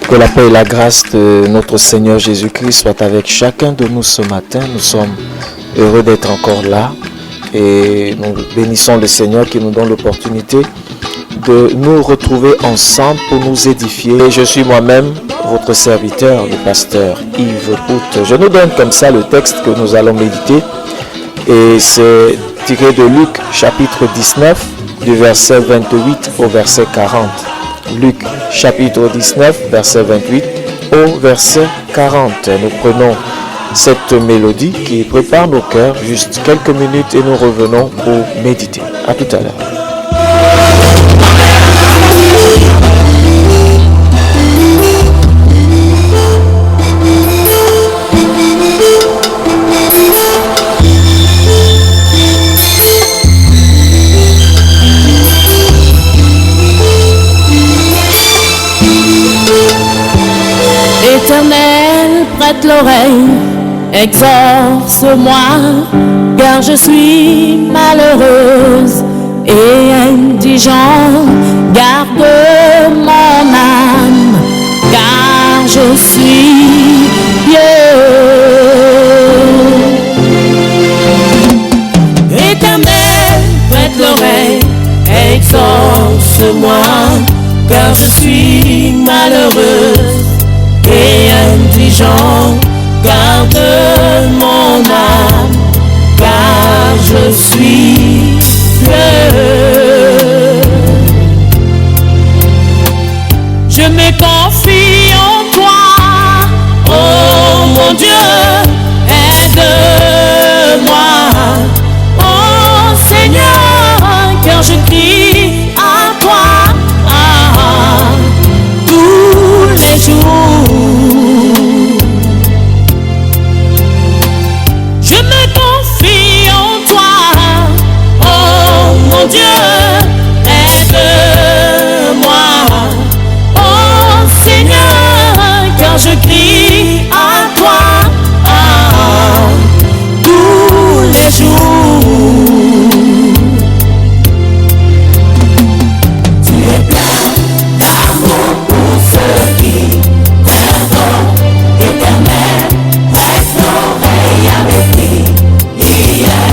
Que la paix et la grâce de notre Seigneur Jésus-Christ soient avec chacun de nous ce matin. Nous sommes heureux d'être encore là et nous bénissons le Seigneur qui nous donne l'opportunité de nous retrouver ensemble pour nous édifier. Et je suis moi-même votre serviteur, le pasteur Yves Bout. Je nous donne comme ça le texte que nous allons méditer et c'est tiré de Luc chapitre 19 du verset 28 au verset 40. Luc chapitre 19 verset 28 au verset 40. Nous prenons cette mélodie qui prépare nos cœurs juste quelques minutes et nous revenons pour méditer. À tout à l'heure. Éternel, prête l'oreille, exorce-moi, car je suis malheureuse et indigente. Garde mon âme, car je suis vieux. Éternel, prête l'oreille, exorce-moi, car je suis malheureuse et indigent. Garde mon âme, car je suis vieux. Je me confie en toi, oh mon Dieu, aide-moi, oh Seigneur, car je crie à toi tous les jours. Dieu, aide-moi, oh Seigneur, car je crie à toi tous les jours. Tu es plein d'amour pour ceux qui t'aiment, éternel, reste l'oreille avec qui il est.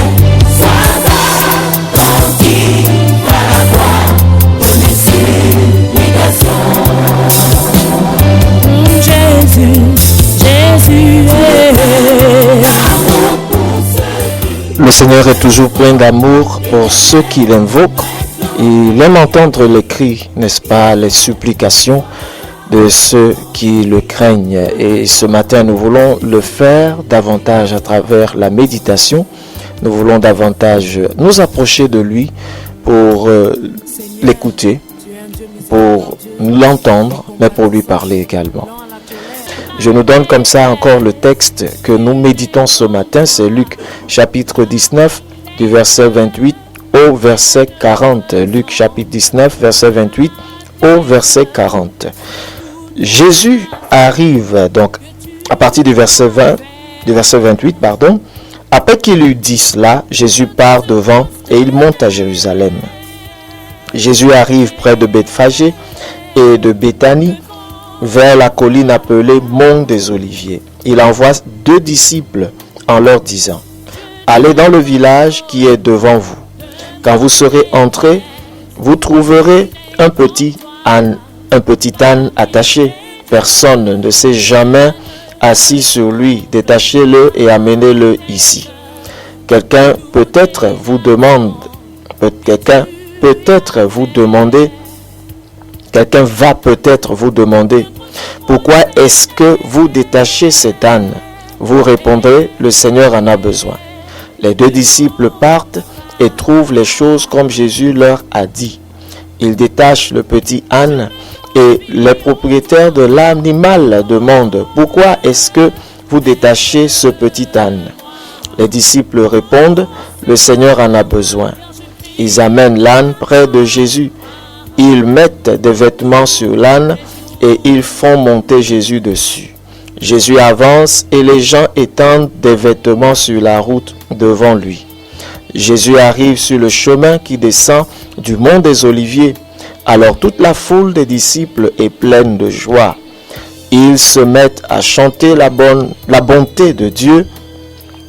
Le Seigneur est toujours plein d'amour pour ceux qui l'invoquent. Il aime entendre les cris, n'est-ce pas, les supplications de ceux qui le craignent. Et ce matin, nous voulons le faire davantage à travers la méditation. Nous voulons davantage nous approcher de lui pour l'écouter, pour l'entendre, mais pour lui parler également. Je nous donne comme ça encore le texte que nous méditons ce matin. C'est Luc chapitre 19 du verset 28 au verset 40. Luc chapitre 19 verset 28 au verset 40. Jésus arrive donc à partir du verset 28. Après qu'il eut dit cela, Jésus part devant et il monte à Jérusalem. Jésus arrive près de Bethphagée et de Béthanie, vers la colline appelée Mont des Oliviers. Il envoie 2 disciples en leur disant: allez dans le village qui est devant vous. Quand vous serez entrés, vous trouverez un petit âne attaché. Personne ne s'est jamais assis sur lui. Détachez-le et amenez-le ici. Quelqu'un va peut-être vous demander, pourquoi est-ce que vous détachez cet âne? Vous répondrez, le Seigneur en a besoin. Les 2 disciples partent et trouvent les choses comme Jésus leur a dit. Il détache le petit âne et les propriétaires de l'animal demandent « Pourquoi est-ce que vous détachez ce petit âne ?» Les disciples répondent « Le Seigneur en a besoin. » Ils amènent l'âne près de Jésus. Ils mettent des vêtements sur l'âne et ils font monter Jésus dessus. Jésus avance et les gens étendent des vêtements sur la route devant lui. Jésus arrive sur le chemin qui descend du mont des Oliviers. Alors toute la foule des disciples est pleine de joie. Ils se mettent à chanter la bonté de Dieu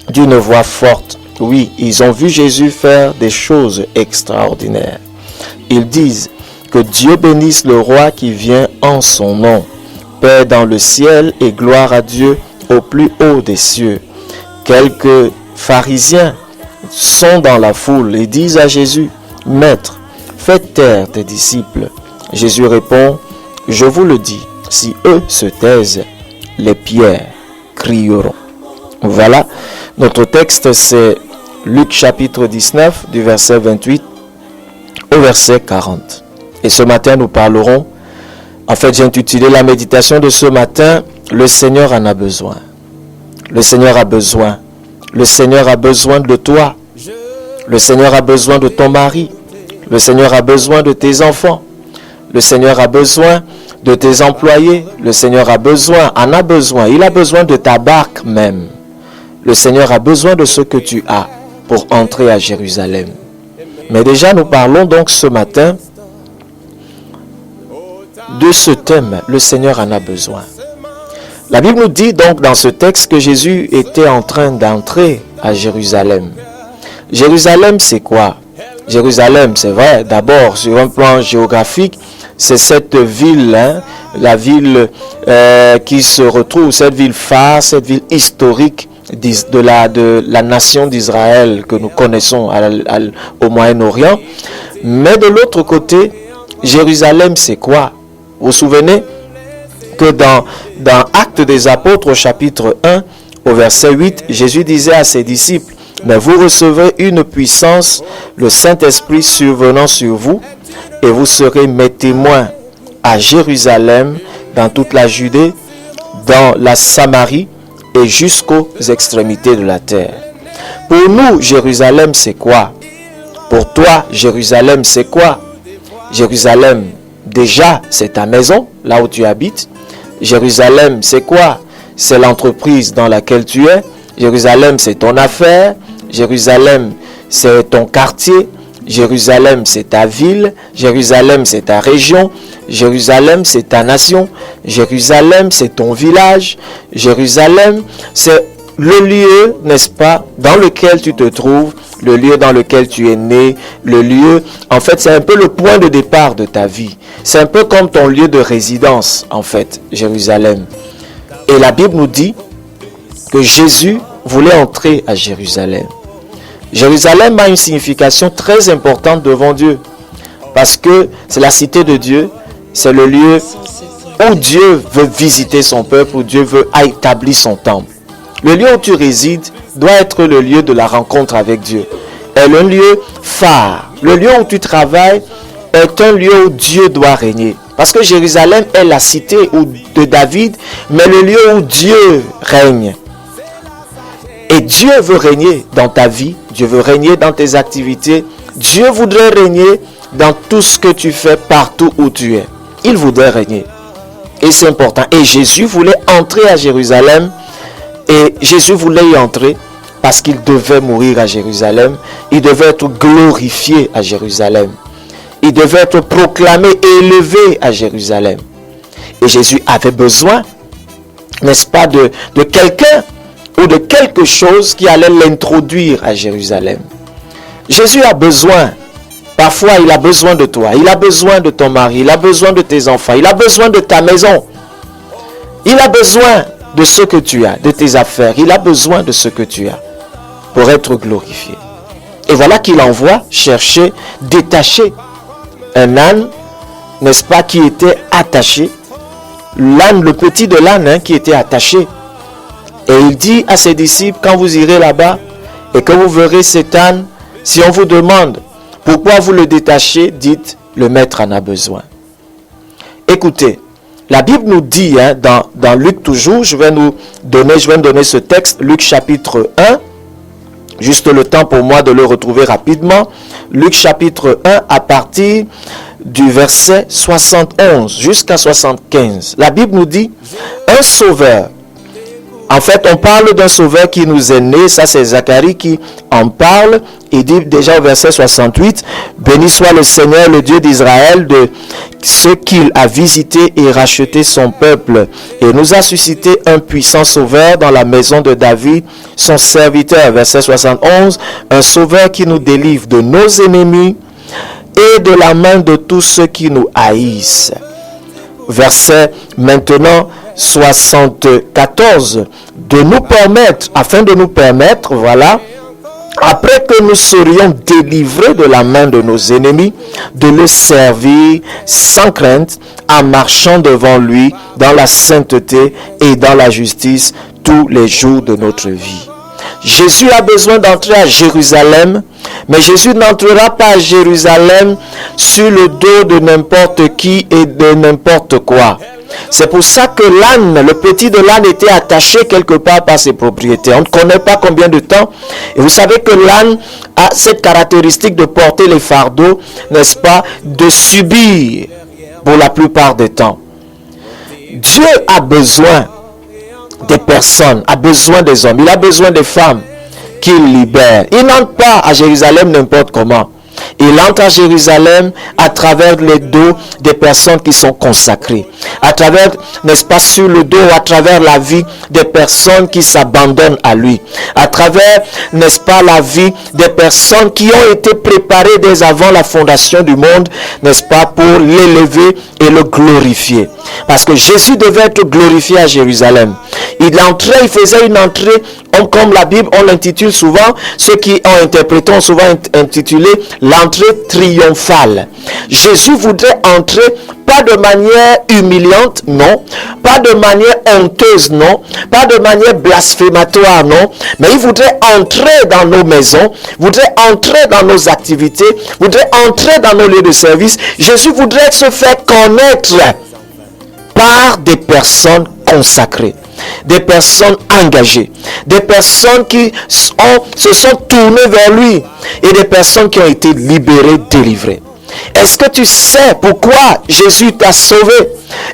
d'une voix forte. Oui, ils ont vu Jésus faire des choses extraordinaires. Ils disent que Dieu bénisse le roi qui vient en son nom. Paix dans le ciel et gloire à Dieu au plus haut des cieux. Quelques pharisiens sont dans la foule et disent à Jésus, « Maître, fais taire tes disciples. » Jésus répond, « Je vous le dis, si eux se taisent, les pierres crieront. » Voilà, notre texte c'est Luc chapitre 19 du verset 28 au verset 40. Et ce matin nous parlerons, en fait j'ai intitulé la méditation de ce matin, « Le Seigneur en a besoin ». Le Seigneur a besoin. Le Seigneur a besoin de toi. Le Seigneur a besoin de ton mari. Le Seigneur a besoin de tes enfants. Le Seigneur a besoin de tes employés. Le Seigneur a besoin, en a besoin. Il a besoin de ta barque même. Le Seigneur a besoin de ce que tu as pour entrer à Jérusalem. Mais déjà, nous parlons donc ce matin de ce thème. Le Seigneur en a besoin. La Bible nous dit donc dans ce texte que Jésus était en train d'entrer à Jérusalem. Jérusalem, c'est quoi? Jérusalem, c'est vrai, d'abord, sur un plan géographique, c'est cette ville, la ville qui se retrouve, cette ville phare, cette ville historique de la nation d'Israël que nous connaissons au Moyen-Orient. Mais de l'autre côté, Jérusalem, c'est quoi? Vous vous souvenez que dans Actes des Apôtres, au chapitre 1, au verset 8, Jésus disait à ses disciples, « Mais vous recevrez une puissance, le Saint-Esprit survenant sur vous, et vous serez mes témoins à Jérusalem, dans toute la Judée, dans la Samarie et jusqu'aux extrémités de la terre. » Pour nous, Jérusalem, c'est quoi? Pour toi, Jérusalem, c'est quoi? Jérusalem, déjà, c'est ta maison, là où tu habites. Jérusalem, c'est quoi? C'est l'entreprise dans laquelle tu es. Jérusalem, c'est ton affaire. Jérusalem, c'est ton quartier. Jérusalem, c'est ta ville. Jérusalem, c'est ta région. Jérusalem, c'est ta nation. Jérusalem, c'est ton village. Jérusalem, c'est le lieu, n'est-ce pas, dans lequel tu te trouves, le lieu dans lequel tu es né, le lieu, en fait, c'est un peu le point de départ de ta vie. C'est un peu comme ton lieu de résidence, en fait, Jérusalem. Et la Bible nous dit que Jésus voulait entrer à Jérusalem. Jérusalem a une signification très importante devant Dieu, parce que c'est la cité de Dieu, c'est le lieu où Dieu veut visiter son peuple, où Dieu veut établir son temple. Le lieu où tu résides doit être le lieu de la rencontre avec Dieu. Et le lieu phare, le lieu où tu travailles est un lieu où Dieu doit régner. Parce que Jérusalem est la cité de David, mais le lieu où Dieu règne. Et Dieu veut régner dans ta vie, Dieu veut régner dans tes activités. Dieu voudrait régner dans tout ce que tu fais partout où tu es. Il voudrait régner. Et c'est important. Et Jésus voulait entrer à Jérusalem. Et Jésus voulait y entrer parce qu'il devait mourir à Jérusalem. Il devait être glorifié à Jérusalem. Il devait être proclamé et élevé à Jérusalem. Et Jésus avait besoin, n'est-ce pas, de quelqu'un ou de quelque chose qui allait l'introduire à Jérusalem. Jésus a besoin, parfois il a besoin de toi, il a besoin de ton mari, il a besoin de tes enfants, il a besoin de ta maison. Il a besoin de ce que tu as, de tes affaires. Il a besoin de ce que tu as pour être glorifié. Et voilà qu'il envoie chercher, détacher un âne, n'est-ce pas, qui était attaché. L'âne, le petit de l'âne qui était attaché. Et il dit à ses disciples, quand vous irez là-bas et que vous verrez cet âne, si on vous demande Pourquoi vous le détachez? Dites, le maître en a besoin. Écoutez, la Bible nous dit, dans Luc toujours, je vais nous donner ce texte, Luc chapitre 1, juste le temps pour moi de le retrouver rapidement. Luc chapitre 1 à partir du verset 71 jusqu'à 75. La Bible nous dit, un sauveur. En fait, on parle d'un sauveur qui nous est né. Ça, c'est Zacharie qui en parle. Il dit déjà au verset 68, « Béni soit le Seigneur, le Dieu d'Israël, de ce qu'il a visité et racheté son peuple, et nous a suscité un puissant sauveur dans la maison de David, son serviteur. » Verset 71, « Un sauveur qui nous délivre de nos ennemis et de la main de tous ceux qui nous haïssent. » Verset maintenant 74, afin de nous permettre, voilà, après que nous serions délivrés de la main de nos ennemis, de le servir sans crainte, en marchant devant lui dans la sainteté et dans la justice tous les jours de notre vie. Jésus a besoin d'entrer à Jérusalem, mais Jésus n'entrera pas à Jérusalem sur le dos de n'importe qui et de n'importe quoi. C'est pour ça que l'âne, le petit de l'âne, était attaché quelque part par ses propriétaires. On ne connaît pas combien de temps. Et vous savez que l'âne a cette caractéristique de porter les fardeaux, n'est-ce pas, de subir pour la plupart des temps. Dieu a besoin des personnes, a besoin des hommes, il a besoin des femmes qu'il libère. Il n'entre pas à Jérusalem n'importe comment. Il entre à Jérusalem à travers les dos des personnes qui sont consacrées. À travers, n'est-ce pas, sur le dos, à travers la vie des personnes qui s'abandonnent à lui. À travers, n'est-ce pas, la vie des personnes qui ont été préparées dès avant la fondation du monde, n'est-ce pas, pour l'élever et le glorifier. Parce que Jésus devait être glorifié à Jérusalem. Il entrait, il faisait une entrée, comme la Bible, on l'intitule souvent, ceux qui ont interprété ont souvent intitulé l'entrée triomphale. Jésus voudrait entrer pas de manière humiliante, non. Pas de manière honteuse, non. Pas de manière blasphématoire, non. Mais il voudrait entrer dans nos maisons, voudrait entrer dans nos activités, voudrait entrer dans nos lieux de service. Jésus voudrait se faire connaître par des personnes consacrées, des personnes engagées, des personnes qui se sont tournées vers lui et des personnes qui ont été libérées, délivrées. Est-ce que tu sais pourquoi Jésus t'a sauvé?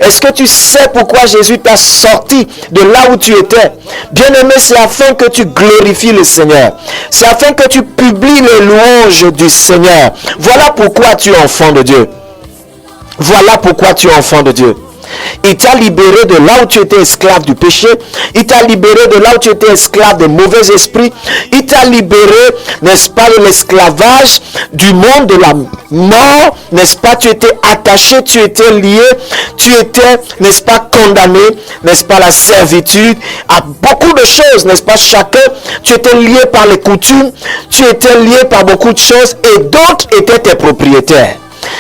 Est-ce que tu sais pourquoi Jésus t'a sorti de là où tu étais? Bien-aimé, c'est afin que tu glorifies le Seigneur. C'est afin que tu publies les louanges du Seigneur. Voilà pourquoi tu es enfant de Dieu. Voilà pourquoi tu es enfant de Dieu. Il t'a libéré de là où tu étais esclave du péché. Il t'a libéré de là où tu étais esclave des mauvais esprits. Il t'a libéré, n'est-ce pas, de l'esclavage, du monde de la mort, n'est-ce pas? Tu étais attaché, tu étais lié, tu étais, n'est-ce pas, condamné, n'est-ce pas, la servitude, à beaucoup de choses, n'est-ce pas? Chacun, tu étais lié par les coutumes, tu étais lié par beaucoup de choses et d'autres étaient tes propriétaires.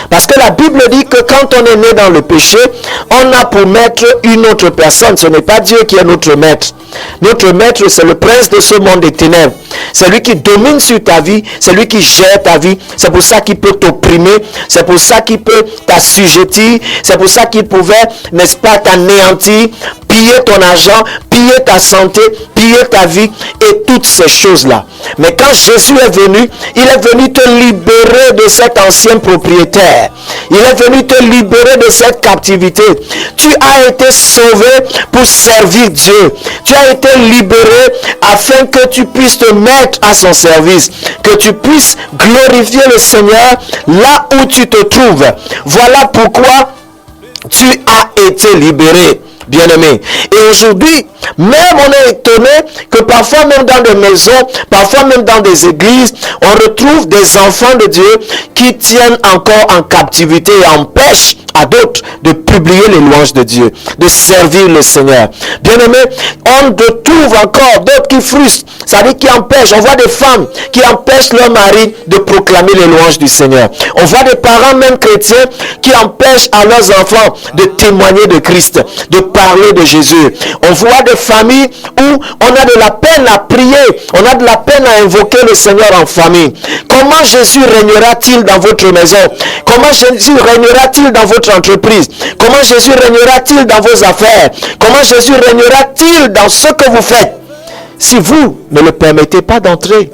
Parce que la Bible dit que quand on est né dans le péché, on a pour maître une autre personne. Ce n'est pas Dieu qui est notre maître. Notre maître, c'est le prince de ce monde des ténèbres. C'est lui qui domine sur ta vie. C'est lui qui gère ta vie. C'est pour ça qu'il peut t'opprimer. C'est pour ça qu'il peut t'assujettir. C'est pour ça qu'il pouvait, n'est-ce pas, t'anéantir, piller ton argent, piller ta santé, piller ta vie et toutes ces choses-là. Mais quand Jésus est venu, il est venu te libérer de cet ancien propriétaire. Il est venu te libérer de cette captivité. Tu as été sauvé pour servir Dieu. Tu as été libéré afin que tu puisses te mettre à son service. Que tu puisses glorifier le Seigneur là où tu te trouves. Voilà pourquoi tu as été libéré. Bien-aimé. Et aujourd'hui, même on est étonné que parfois même dans des maisons, parfois même dans des églises, on retrouve des enfants de Dieu qui tiennent encore en captivité et empêchent à d'autres de publier les louanges de Dieu, de servir le Seigneur. Bien-aimé, on trouve encore d'autres qui frustrent, c'est-à-dire qui empêchent. On voit des femmes qui empêchent leur mari de proclamer les louanges du Seigneur. On voit des parents même chrétiens qui empêchent à leurs enfants de témoigner de Christ, de parler de Jésus. On voit des familles où on a de la peine à prier, on a de la peine à invoquer le Seigneur en famille. Comment Jésus régnera-t-il dans votre maison? Comment Jésus régnera-t-il dans votre entreprise? Comment Jésus régnera-t-il dans vos affaires? Comment Jésus régnera-t-il dans ce que vous faites si vous ne le permettez pas d'entrer?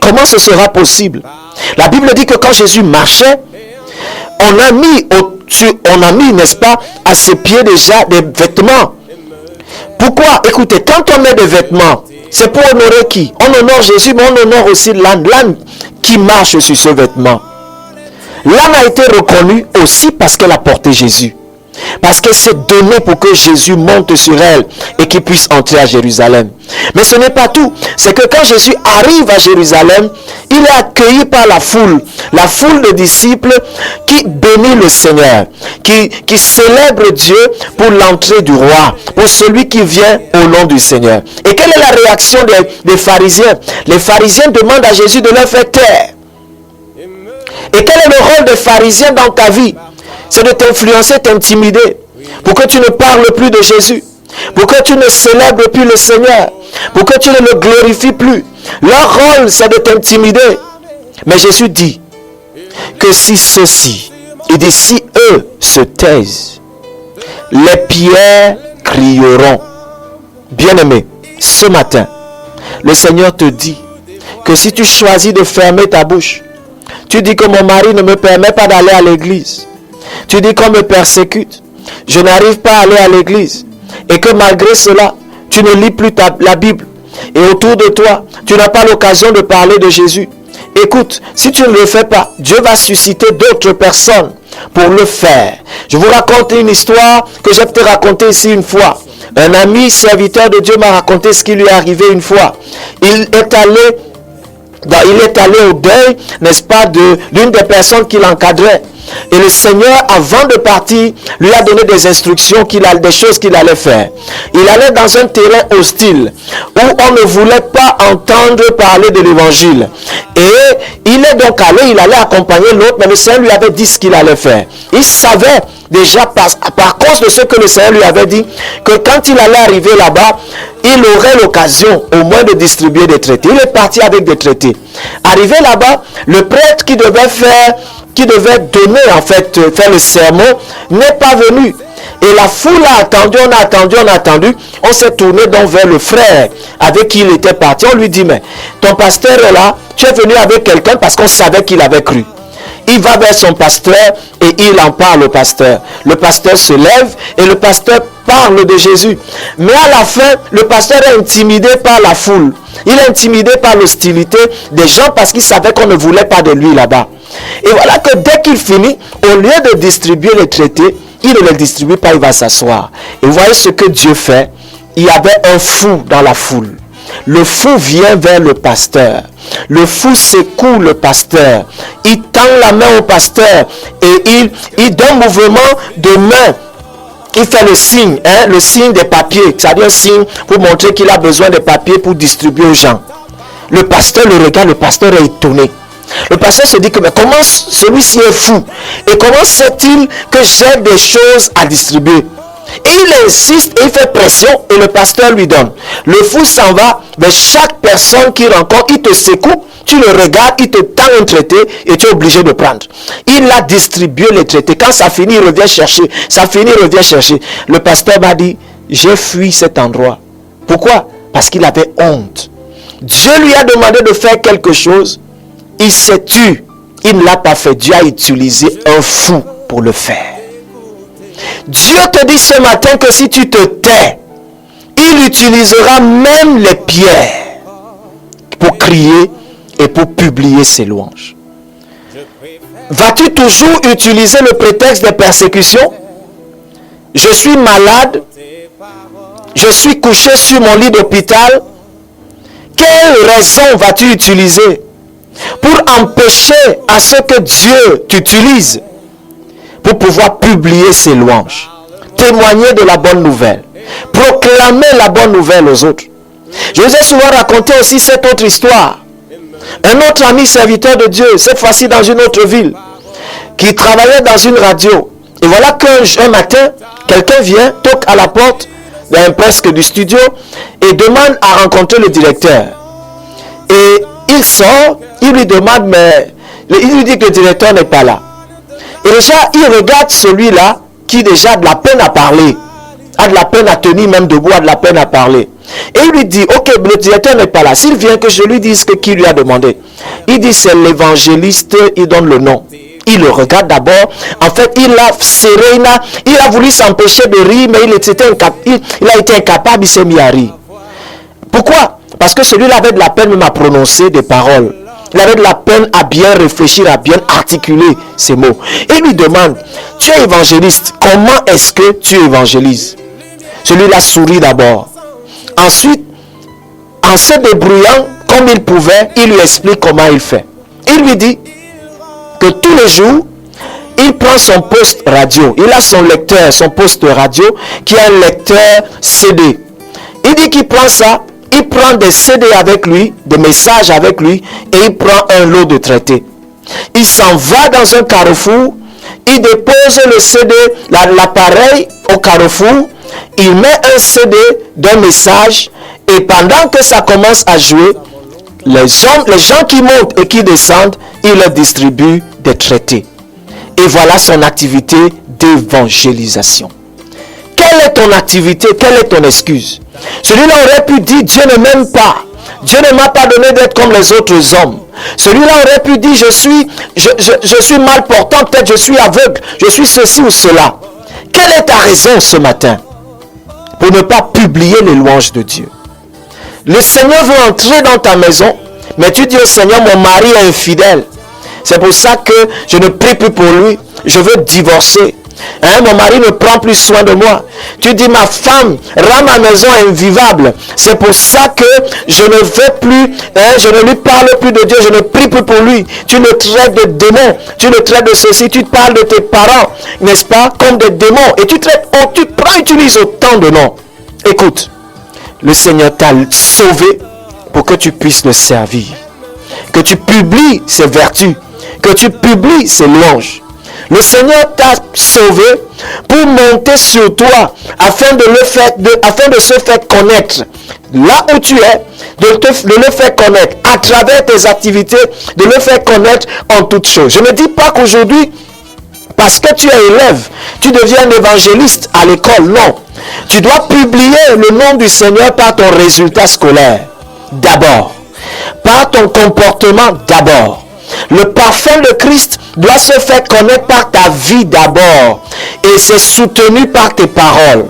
Comment ce sera possible? La Bible dit que quand Jésus marchait, on a mis, n'est-ce pas, à ses pieds déjà des vêtements. Pourquoi? Écoutez, quand on met des vêtements, c'est pour honorer qui? On honore Jésus, mais on honore aussi l'âne qui marche sur ce vêtement. L'âne a été reconnu aussi parce qu'elle a porté Jésus. Parce que c'est donné pour que Jésus monte sur elle et qu'il puisse entrer à Jérusalem. Mais ce n'est pas tout. C'est que quand Jésus arrive à Jérusalem, il est accueilli par la foule de disciples qui bénit le Seigneur, qui célèbre Dieu pour l'entrée du roi, pour celui qui vient au nom du Seigneur. Et quelle est la réaction des pharisiens? Les pharisiens demandent à Jésus de leur faire taire. Et quel est le rôle des pharisiens dans ta vie? C'est de t'influencer, t'intimider, pour que tu ne parles plus de Jésus, pour que tu ne célèbres plus le Seigneur, pour que tu ne le glorifies plus. Leur rôle, c'est de t'intimider. Mais Jésus dit que si ceux-ci, il dit si eux se taisent, les pierres crieront. Bien-aimé, ce matin, le Seigneur te dit que si tu choisis de fermer ta bouche, tu dis que mon mari ne me permet pas d'aller à l'église. Tu dis qu'on me persécute. Je n'arrive pas à aller à l'église. Et que malgré cela, tu ne lis plus la Bible. Et autour de toi, tu n'as pas l'occasion de parler de Jésus. Écoute, si tu ne le fais pas, Dieu va susciter d'autres personnes pour le faire. Je vous raconte une histoire que j'ai peut-être racontée ici une fois. Un ami serviteur de Dieu m'a raconté ce qui lui est arrivé une fois. Il est allé au deuil, n'est-ce pas, d'une des personnes qu'il encadrait. Et le Seigneur, avant de partir, lui a donné des instructions, des choses qu'il allait faire. Il allait dans un terrain hostile, où on ne voulait pas entendre parler de l'évangile. Et il est donc allé, il allait accompagner l'autre, mais le Seigneur lui avait dit ce qu'il allait faire. Il savait déjà, par cause de ce que le Seigneur lui avait dit, que quand il allait arriver là-bas, il aurait l'occasion au moins de distribuer des traités. Il est parti avec des traités. Arrivé là-bas, le prêtre qui devait donner, en fait, faire le sermon, n'est pas venu. Et la foule a attendu, on a attendu. On s'est tourné donc vers le frère avec qui il était parti. On lui dit, mais ton pasteur est là, tu es venu avec quelqu'un parce qu'on savait qu'il avait cru. Il va vers son pasteur et il en parle au pasteur. Le pasteur se lève et le pasteur parle de Jésus. Mais à la fin, le pasteur est intimidé par la foule. Il est intimidé par l'hostilité des gens parce qu'il savait qu'on ne voulait pas de lui là-bas. Et voilà que dès qu'il finit, au lieu de distribuer les traités, il ne les distribue pas, il va s'asseoir. Et vous voyez ce que Dieu fait. Il y avait un fou dans la foule. Le fou vient vers le pasteur. Le fou secoue le pasteur. Il tend la main au pasteur et il d'un mouvement de main, il fait le signe des papiers. C'est-à-dire un signe pour montrer qu'il a besoin de papiers pour distribuer aux gens. Le pasteur le regarde, le pasteur est étonné. Le pasteur se dit que mais comment celui-ci est fou? Et comment sait-il que j'ai des choses à distribuer? Et il insiste, et il fait pression et le pasteur lui donne. Le fou s'en va, mais chaque personne qu'il rencontre, il te secoue, tu le regardes, il te tend un traité et tu es obligé de prendre. Il a distribué les traités. Quand ça finit, il revient chercher. Ça finit, il revient chercher. Le pasteur m'a dit, j'ai fui cet endroit. Pourquoi? Parce qu'il avait honte. Dieu lui a demandé de faire quelque chose. Il s'est tu. Il ne l'a pas fait. Dieu a utilisé un fou pour le faire. Dieu te dit ce matin que si tu te tais, il utilisera même les pierres pour crier et pour publier ses louanges. Vas-tu toujours utiliser le prétexte des persécutions? Je suis malade, je suis couché sur mon lit d'hôpital. Quelle raison vas-tu utiliser pour empêcher à ce que Dieu t'utilise pour pouvoir publier ses louanges, témoigner de la bonne nouvelle, proclamer la bonne nouvelle aux autres? Je vous ai souvent raconté aussi cette autre histoire. Un autre ami serviteur de Dieu, cette fois-ci dans une autre ville, qui travaillait dans une radio. Et voilà qu'un matin, quelqu'un vient, toque à la porte presque du studio et demande à rencontrer le directeur. Et il sort, il lui demande, mais il lui dit que le directeur n'est pas là. Et déjà, il regarde celui-là qui déjà a de la peine à parler, a de la peine à tenir même debout, a de la peine à parler. Et il lui dit, ok, le directeur n'est pas là. S'il vient que je lui dise que qui lui a demandé. Il dit, c'est l'évangéliste, il donne le nom. Il le regarde d'abord. En fait, il a serré, il a voulu s'empêcher de rire, mais il a été incapable, il s'est mis à rire. Pourquoi? Parce que celui-là avait de la peine même à prononcer des paroles. Il avait de la peine à bien réfléchir, à bien articuler ces mots. Et il lui demande, tu es évangéliste, comment est-ce que tu évangélises? Celui-là sourit d'abord. Ensuite, en se débrouillant comme il pouvait, il lui explique comment il fait. Il lui dit que tous les jours, il prend son poste radio. Il a son lecteur, son poste radio, qui est un lecteur CD. Il dit qu'il prend ça, il prend des CD avec lui, des messages avec lui, et il prend un lot de traités. Il s'en va dans un carrefour, il dépose le CD, l'appareil au carrefour, il met un CD d'un message, et pendant que ça commence à jouer, les gens qui montent et qui descendent, il leur distribue des traités. Et voilà son activité d'évangélisation. Quelle est ton activité? Quelle est ton excuse? Celui-là aurait pu dire, Dieu ne m'aime pas. Dieu ne m'a pas donné d'être comme les autres hommes. Celui-là aurait pu dire, je suis mal portant, peut-être je suis aveugle, je suis ceci ou cela. Quelle est ta raison ce matin pour ne pas publier les louanges de Dieu? Le Seigneur veut entrer dans ta maison, mais tu dis au Seigneur, mon mari est infidèle. C'est pour ça que je ne prie plus pour lui. Je veux divorcer. Mon mari ne prend plus soin de moi. Tu dis, ma femme rend ma maison invivable. C'est pour ça que je ne veux plus, je ne lui parle plus de Dieu. Je ne prie plus pour lui. Tu le traites de démons. Tu le traites de ceci. Tu parles de tes parents, n'est-ce pas, comme des démons. Et tu utilises autant de noms. Écoute, le Seigneur t'a sauvé pour que tu puisses le servir. Que tu publies ses vertus. Que tu publies ses louanges. Le Seigneur t'a sauvé pour monter sur toi afin de se faire connaître. Là où tu es, de le faire connaître à travers tes activités, de le faire connaître en toutes choses. Je ne dis pas qu'aujourd'hui, parce que tu es élève, tu deviens un évangéliste à l'école. Non. Tu dois publier le nom du Seigneur par ton résultat scolaire. D'abord. Par ton comportement d'abord. Le parfum de Christ doit se faire connaître par ta vie d'abord. Et c'est soutenu par tes paroles.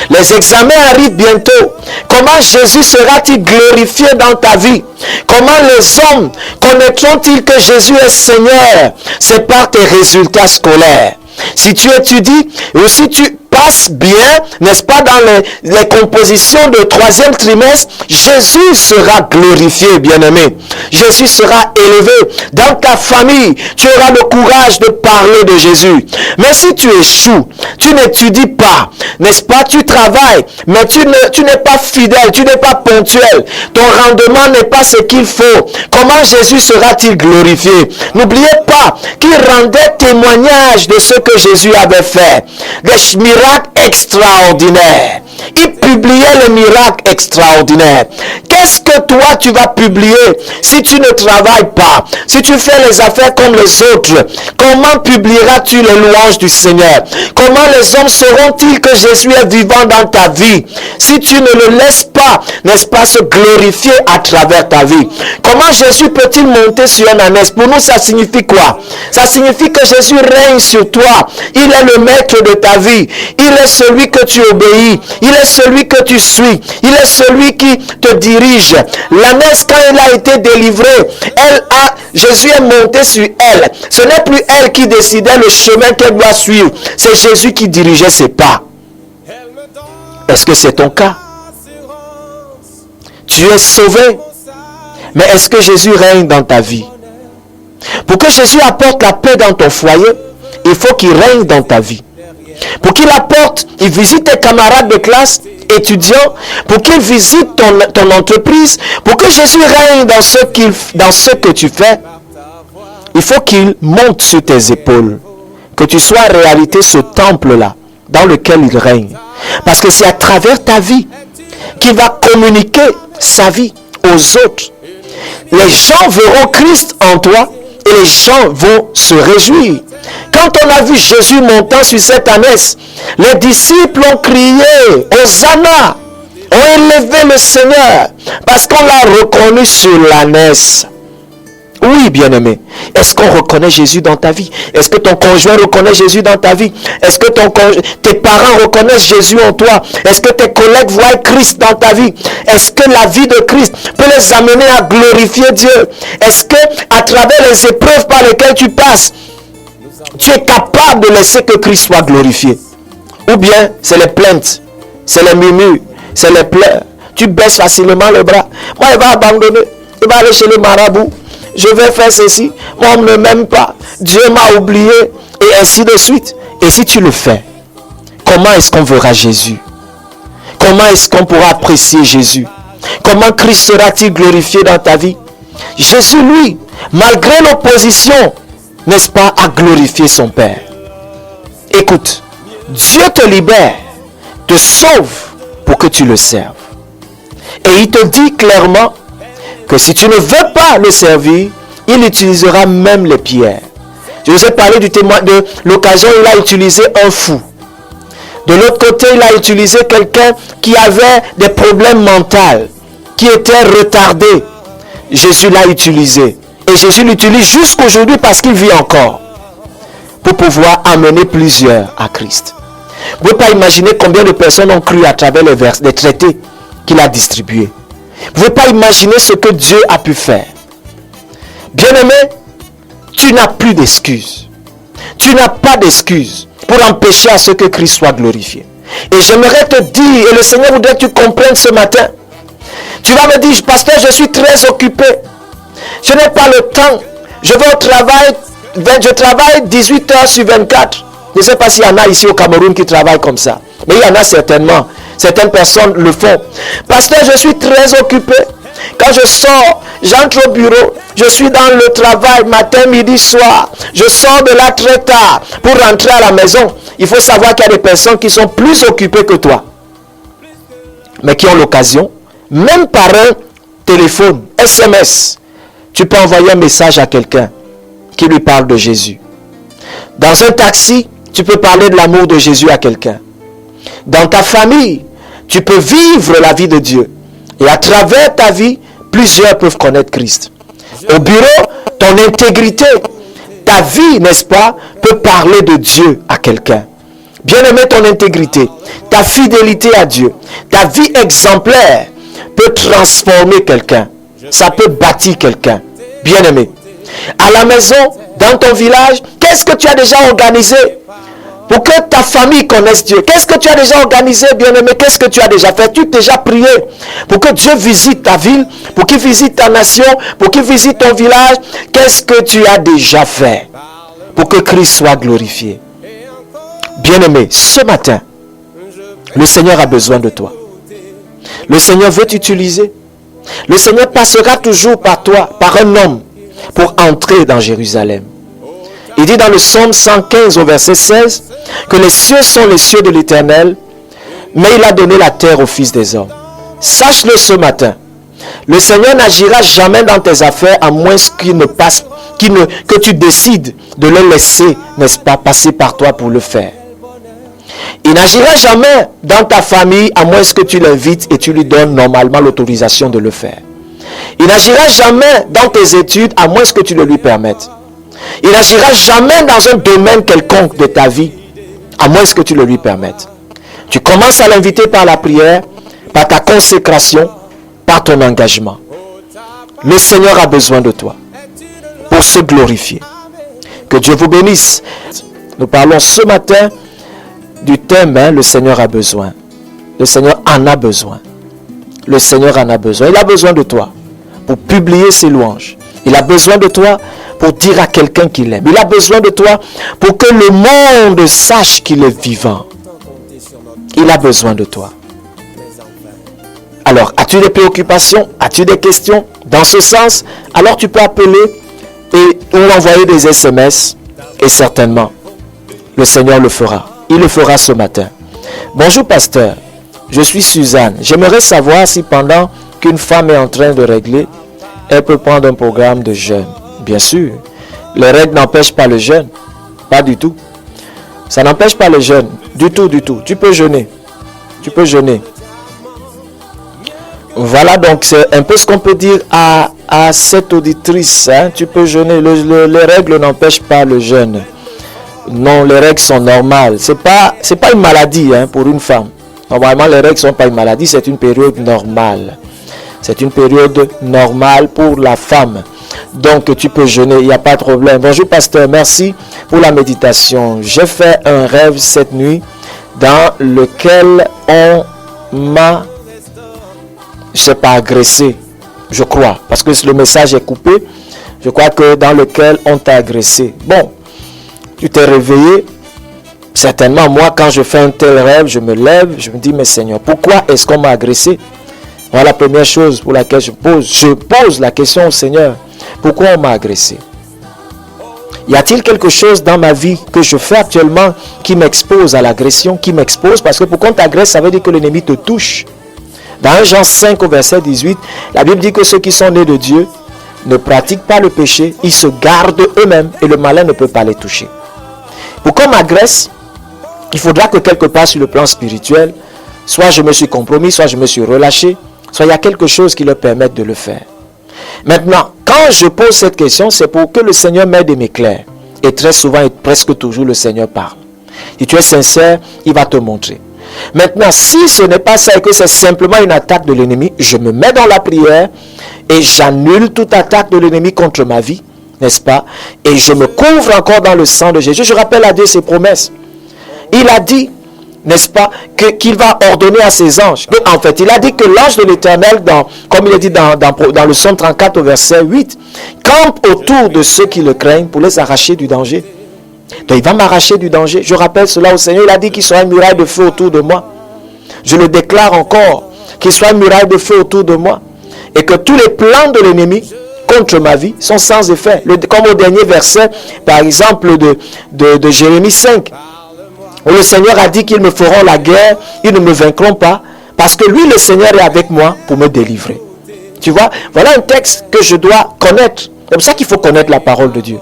Les examens arrivent bientôt. Comment Jésus sera-t-il glorifié dans ta vie? Comment les hommes connaîtront-ils que Jésus est Seigneur? C'est par tes résultats scolaires. Si tu étudies ou si tu passes bien, n'est-ce pas, dans les compositions de 3e trimestre, Jésus sera glorifié, bien-aimé. Jésus sera élevé. Dans ta famille, tu auras le courage de parler de Jésus. Mais si tu échoues, tu n'étudies pas, n'est-ce pas, tu travailles, mais tu n'es pas fidèle, tu n'es pas ponctuel, ton rendement n'est pas ce qu'il faut, comment Jésus sera-t-il glorifié? N'oubliez pas qu'il rendait témoignage de ce que Jésus avait fait. Des miracles extraordinaires. Il publiait les miracles extraordinaires. Qu'est-ce que toi tu vas publier si tu ne travailles pas? Si tu fais les affaires comme les autres, comment publieras-tu les louanges du Seigneur? Comment les hommes sauront-ils que Jésus est vivant dans ta vie si tu ne le laisses pas, n'est-ce pas, se glorifier à travers ta vie? Comment Jésus peut-il monter sur un ânesse? Pour nous, ça signifie quoi? Ça signifie que Jésus règne sur toi. Il est le maître de ta vie. Il est celui que tu obéis. Il est celui que tu suis. Il est celui qui te dirige. L'ânesse, quand elle a été délivrée, Jésus est monté sur elle. Ce n'est plus elle qui décidait le chemin qu'elle doit suivre. C'est Jésus qui dirigeait ses pas. Est-ce que c'est ton cas? Tu es sauvé. Mais est-ce que Jésus règne dans ta vie? Pour que Jésus apporte la paix dans ton foyer, il faut qu'il règne dans ta vie. Pour qu'il il visite tes camarades de classe, étudiants, pour qu'il visite ton entreprise, pour que Jésus règne dans ce que tu fais, il faut qu'il monte sur tes épaules que tu sois en réalité ce temple-là dans lequel il règne. Parce que c'est à travers ta vie qu'il va communiquer sa vie aux autres. Les gens verront Christ en toi et les gens vont se réjouir. Quand on a vu Jésus montant sur cette ânesse, les disciples ont crié « Hosanna !» ont élevé le Seigneur parce qu'on l'a reconnu sur l'ânesse. Oui, bien-aimé. Est-ce qu'on reconnaît Jésus dans ta vie? Est-ce que ton conjoint reconnaît Jésus dans ta vie? Est-ce que tes parents reconnaissent Jésus en toi? Est-ce que tes collègues voient Christ dans ta vie? Est-ce que la vie de Christ peut les amener à glorifier Dieu? Est-ce que à travers les épreuves par lesquelles tu passes, tu es capable de laisser que Christ soit glorifié? Ou bien c'est les plaintes, c'est les murmures, c'est les pleurs. Tu baisses facilement le bras. Moi, il va abandonner. Il va aller chez le marabout. Je vais faire ceci. Moi, on ne m'aime pas. Dieu m'a oublié. Et ainsi de suite. Et si tu le fais, comment est-ce qu'on verra Jésus? Comment est-ce qu'on pourra apprécier Jésus? Comment Christ sera-t-il glorifié dans ta vie? Jésus, lui, malgré l'opposition, n'est-ce pas, a glorifié son Père. Écoute, Dieu te libère, te sauve pour que tu le serves. Et il te dit clairement que si tu ne veux pas le servir, il utilisera même les pierres. Je vous ai parlé du témoin de l'occasion où il a utilisé un fou. De l'autre côté, il a utilisé quelqu'un qui avait des problèmes mentaux, qui était retardé. Jésus l'a utilisé. Et Jésus l'utilise jusqu'aujourd'hui parce qu'il vit encore. Pour pouvoir amener plusieurs à Christ. Vous ne pouvez pas imaginer combien de personnes ont cru à travers les traités qu'il a distribués. Vous ne pouvez pas imaginer ce que Dieu a pu faire. Bien-aimé, tu n'as plus d'excuses. Tu n'as pas d'excuses pour empêcher à ce que Christ soit glorifié. Et j'aimerais te dire, et le Seigneur voudrait que tu comprennes ce matin. Tu vas me dire, pasteur, je suis très occupé. Je n'ai pas le temps. Je vais au travail. Je travaille 18 heures sur 24. Je ne sais pas s'il y en a ici au Cameroun qui travaillent comme ça. Mais il y en a certainement. Certaines personnes le font. Pasteur, je suis très occupé. Quand je sors, j'entre au bureau. Je suis dans le travail matin, midi, soir. Je sors de là très tard pour rentrer à la maison. Il faut savoir qu'il y a des personnes qui sont plus occupées que toi. Mais qui ont l'occasion, même par un téléphone, SMS, tu peux envoyer un message à quelqu'un qui lui parle de Jésus. Dans un taxi, tu peux parler de l'amour de Jésus à quelqu'un. Dans ta famille, tu peux vivre la vie de Dieu. Et à travers ta vie, plusieurs peuvent connaître Christ. Au bureau, ton intégrité, ta vie, n'est-ce pas, peut parler de Dieu à quelqu'un. Bien-aimé, ton intégrité, ta fidélité à Dieu, ta vie exemplaire peut transformer quelqu'un. Ça peut bâtir quelqu'un. Bien-aimé. À la maison, dans ton village, qu'est-ce que tu as déjà organisé pour que ta famille connaisse Dieu? Qu'est-ce que tu as déjà organisé, bien-aimé? Qu'est-ce que tu as déjà fait? Tu as déjà prié pour que Dieu visite ta ville, pour qu'il visite ta nation, pour qu'il visite ton village. Qu'est-ce que tu as déjà fait pour que Christ soit glorifié? Bien-aimé, ce matin, le Seigneur a besoin de toi. Le Seigneur veut t'utiliser. Le Seigneur passera toujours par toi, par un homme, pour entrer dans Jérusalem. Il dit dans le psaume 115 au verset 16 que les cieux sont les cieux de l'Éternel, mais il a donné la terre aux fils des hommes. Sache-le ce matin. Le Seigneur n'agira jamais dans tes affaires à moins que tu décides de le laisser, n'est-ce pas, passer par toi pour le faire. Il n'agira jamais dans ta famille à moins que tu l'invites et tu lui donnes normalement l'autorisation de le faire. Il n'agira jamais dans tes études à moins que tu le lui permettes. Il n'agira jamais dans un domaine quelconque de ta vie à moins que tu le lui permettes. Tu commences à l'inviter par la prière, par ta consécration, par ton engagement. Le Seigneur a besoin de toi pour se glorifier. Que Dieu vous bénisse. Nous parlons ce matin du thème, le Seigneur a besoin. Le Seigneur en a besoin. Le Seigneur en a besoin. Il a besoin de toi pour publier ses louanges. Il a besoin de toi pour dire à quelqu'un qu'il aime. Il a besoin de toi pour que le monde sache qu'il est vivant. Il a besoin de toi. Alors, as-tu des préoccupations? As-tu des questions dans ce sens? Alors tu peux appeler ou envoyer des SMS et certainement, le Seigneur le fera. Il le fera ce matin. Bonjour pasteur, je suis Suzanne. J'aimerais savoir si pendant qu'une femme est en train de régler, elle peut prendre un programme de jeûne. Bien sûr, les règles n'empêchent pas le jeûne. Pas du tout. Ça n'empêche pas le jeûne. Du tout, du tout. Tu peux jeûner. Tu peux jeûner. Voilà donc c'est un peu ce qu'on peut dire à cette auditrice. Hein. Tu peux jeûner. Les règles n'empêchent pas le jeûne. Non, les règles sont normales. C'est pas une maladie hein, pour une femme. Normalement, les règles ne sont pas une maladie, c'est une période normale. C'est une période normale pour la femme. Donc, tu peux jeûner, il n'y a pas de problème. Bonjour, pasteur, merci pour la méditation. J'ai fait un rêve cette nuit dans lequel on m'a, je ne sais pas, agressé, je crois, parce que le message est coupé. Je crois que dans lequel on t'a agressé. Bon. Tu t'es réveillé, certainement moi quand je fais un tel rêve, je me lève, je me dis mais Seigneur, pourquoi est-ce qu'on m'a agressé? Voilà la première chose pour laquelle je pose la question au Seigneur, pourquoi on m'a agressé? Y a-t-il quelque chose dans ma vie que je fais actuellement qui m'expose à l'agression, qui m'expose? Parce que pour qu'on t'agresse, ça veut dire que l'ennemi te touche. Dans 1 Jean 5 au verset 18, la Bible dit que ceux qui sont nés de Dieu ne pratiquent pas le péché, ils se gardent eux-mêmes et le malin ne peut pas les toucher. Pour qu'on m'agresse, il faudra que quelque part sur le plan spirituel, soit je me suis compromis, soit je me suis relâché, soit il y a quelque chose qui leur permette de le faire. Maintenant, quand je pose cette question, c'est pour que le Seigneur m'aide et m'éclaire. Et très souvent et presque toujours, le Seigneur parle. Si tu es sincère, il va te montrer. Maintenant, si ce n'est pas ça et que c'est simplement une attaque de l'ennemi, je me mets dans la prière et j'annule toute attaque de l'ennemi contre ma vie. N'est-ce pas? Et je me couvre encore dans le sang de Jésus. Je rappelle à Dieu ses promesses. Il a dit, n'est-ce pas, qu'il va ordonner à ses anges. En fait, il a dit que l'ange de l'Éternel, comme il est dit dans le psaume 34 au verset 8, campe autour de ceux qui le craignent pour les arracher du danger. Donc il va m'arracher du danger. Je rappelle cela au Seigneur. Il a dit qu'il sera une muraille de feu autour de moi. Je le déclare encore, qu'il soit une muraille de feu autour de moi. Et que tous les plans de l'ennemi contre ma vie sont sans effet. Comme au dernier verset, par exemple, de Jérémie 5, où le Seigneur a dit qu'ils me feront la guerre, ils ne me vaincront pas, parce que lui, le Seigneur, est avec moi pour me délivrer. Tu vois, voilà un texte que je dois connaître. C'est pour ça qu'il faut connaître la parole de Dieu.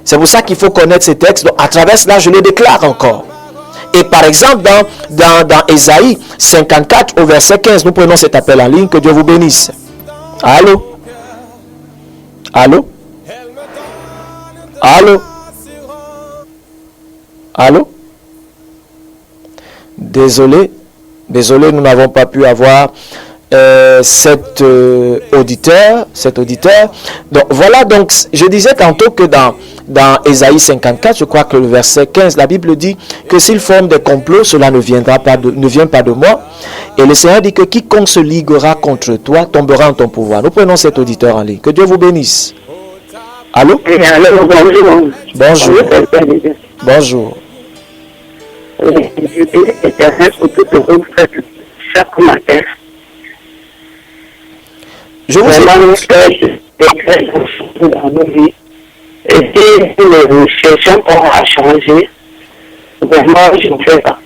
C'est pour ça qu'il faut connaître ces textes. Donc, à travers cela, je les déclare encore. Et par exemple, dans Ésaïe 54, au verset 15, nous prenons cet appel en ligne. Que Dieu vous bénisse. Allô? Allô? Allô? Allô? Désolé, nous n'avons pas pu avoir cet auditeur. Donc voilà, donc je disais tantôt que dans Ésaïe 54, je crois que le verset 15, la Bible dit que s'ils forment des complots, cela ne vient pas de moi. Et le Seigneur dit que quiconque se liguera contre toi tombera en ton pouvoir. Nous prenons cet auditeur en ligne. Que Dieu vous bénisse. Allô? Bonjour. Bonjour. Bonjour. Je bénis l'Éternel pour tout ce que vous faites chaque matin. Je vous Vraiment, nous faisons des très bonnes choses dans nos vies. Et si nous cherchons à changer, vraiment, je ne fais pas.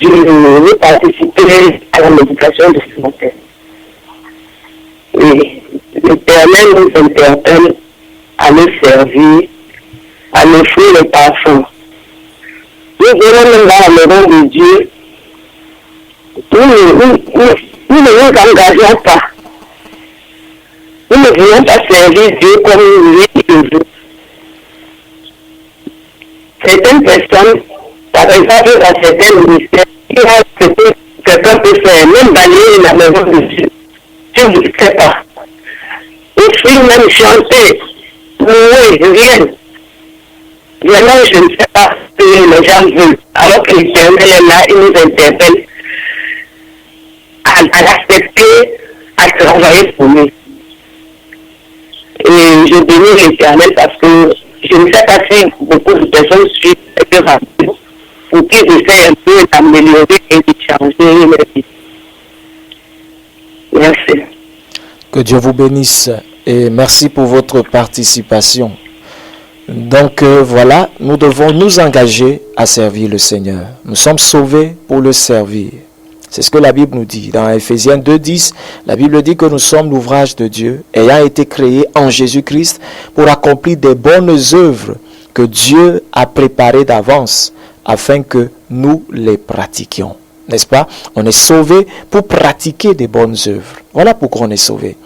Je vais participer à la méditation de ce matin. Et l'Éternel nous interpelle à nous servir, à nous offrir le parfum. Nous venons même dans la maison de Dieu. Nous ne nous engageons pas. Nous ne voulons pas servir Dieu comme lui et vous. Certaines personnes, par exemple, dans certains ministères, quelqu'un peut faire, même balayer la maison de Dieu. Je ne le sais pas. Aussi, même chanter, louer, rien. Vraiment, je ne sais pas ce que les gens veulent. Alors que l'Éternel est là, il nous interpelle à l'accepter, à travailler pour nous. Et je bénis l'Éternel parce que je ne sais pas si beaucoup de personnes suivent cette radio pour qu'ils essaient un peu d'améliorer et de changer leur vie. Merci. Que Dieu vous bénisse et merci pour votre participation. Donc voilà, nous devons nous engager à servir le Seigneur. Nous sommes sauvés pour le servir. C'est ce que la Bible nous dit. Dans Ephésiens 2:10, la Bible dit que nous sommes l'ouvrage de Dieu, ayant été créés en Jésus-Christ pour accomplir des bonnes œuvres que Dieu a préparées d'avance afin que nous les pratiquions. N'est-ce pas? On est sauvé pour pratiquer des bonnes œuvres. Voilà pourquoi on est sauvé.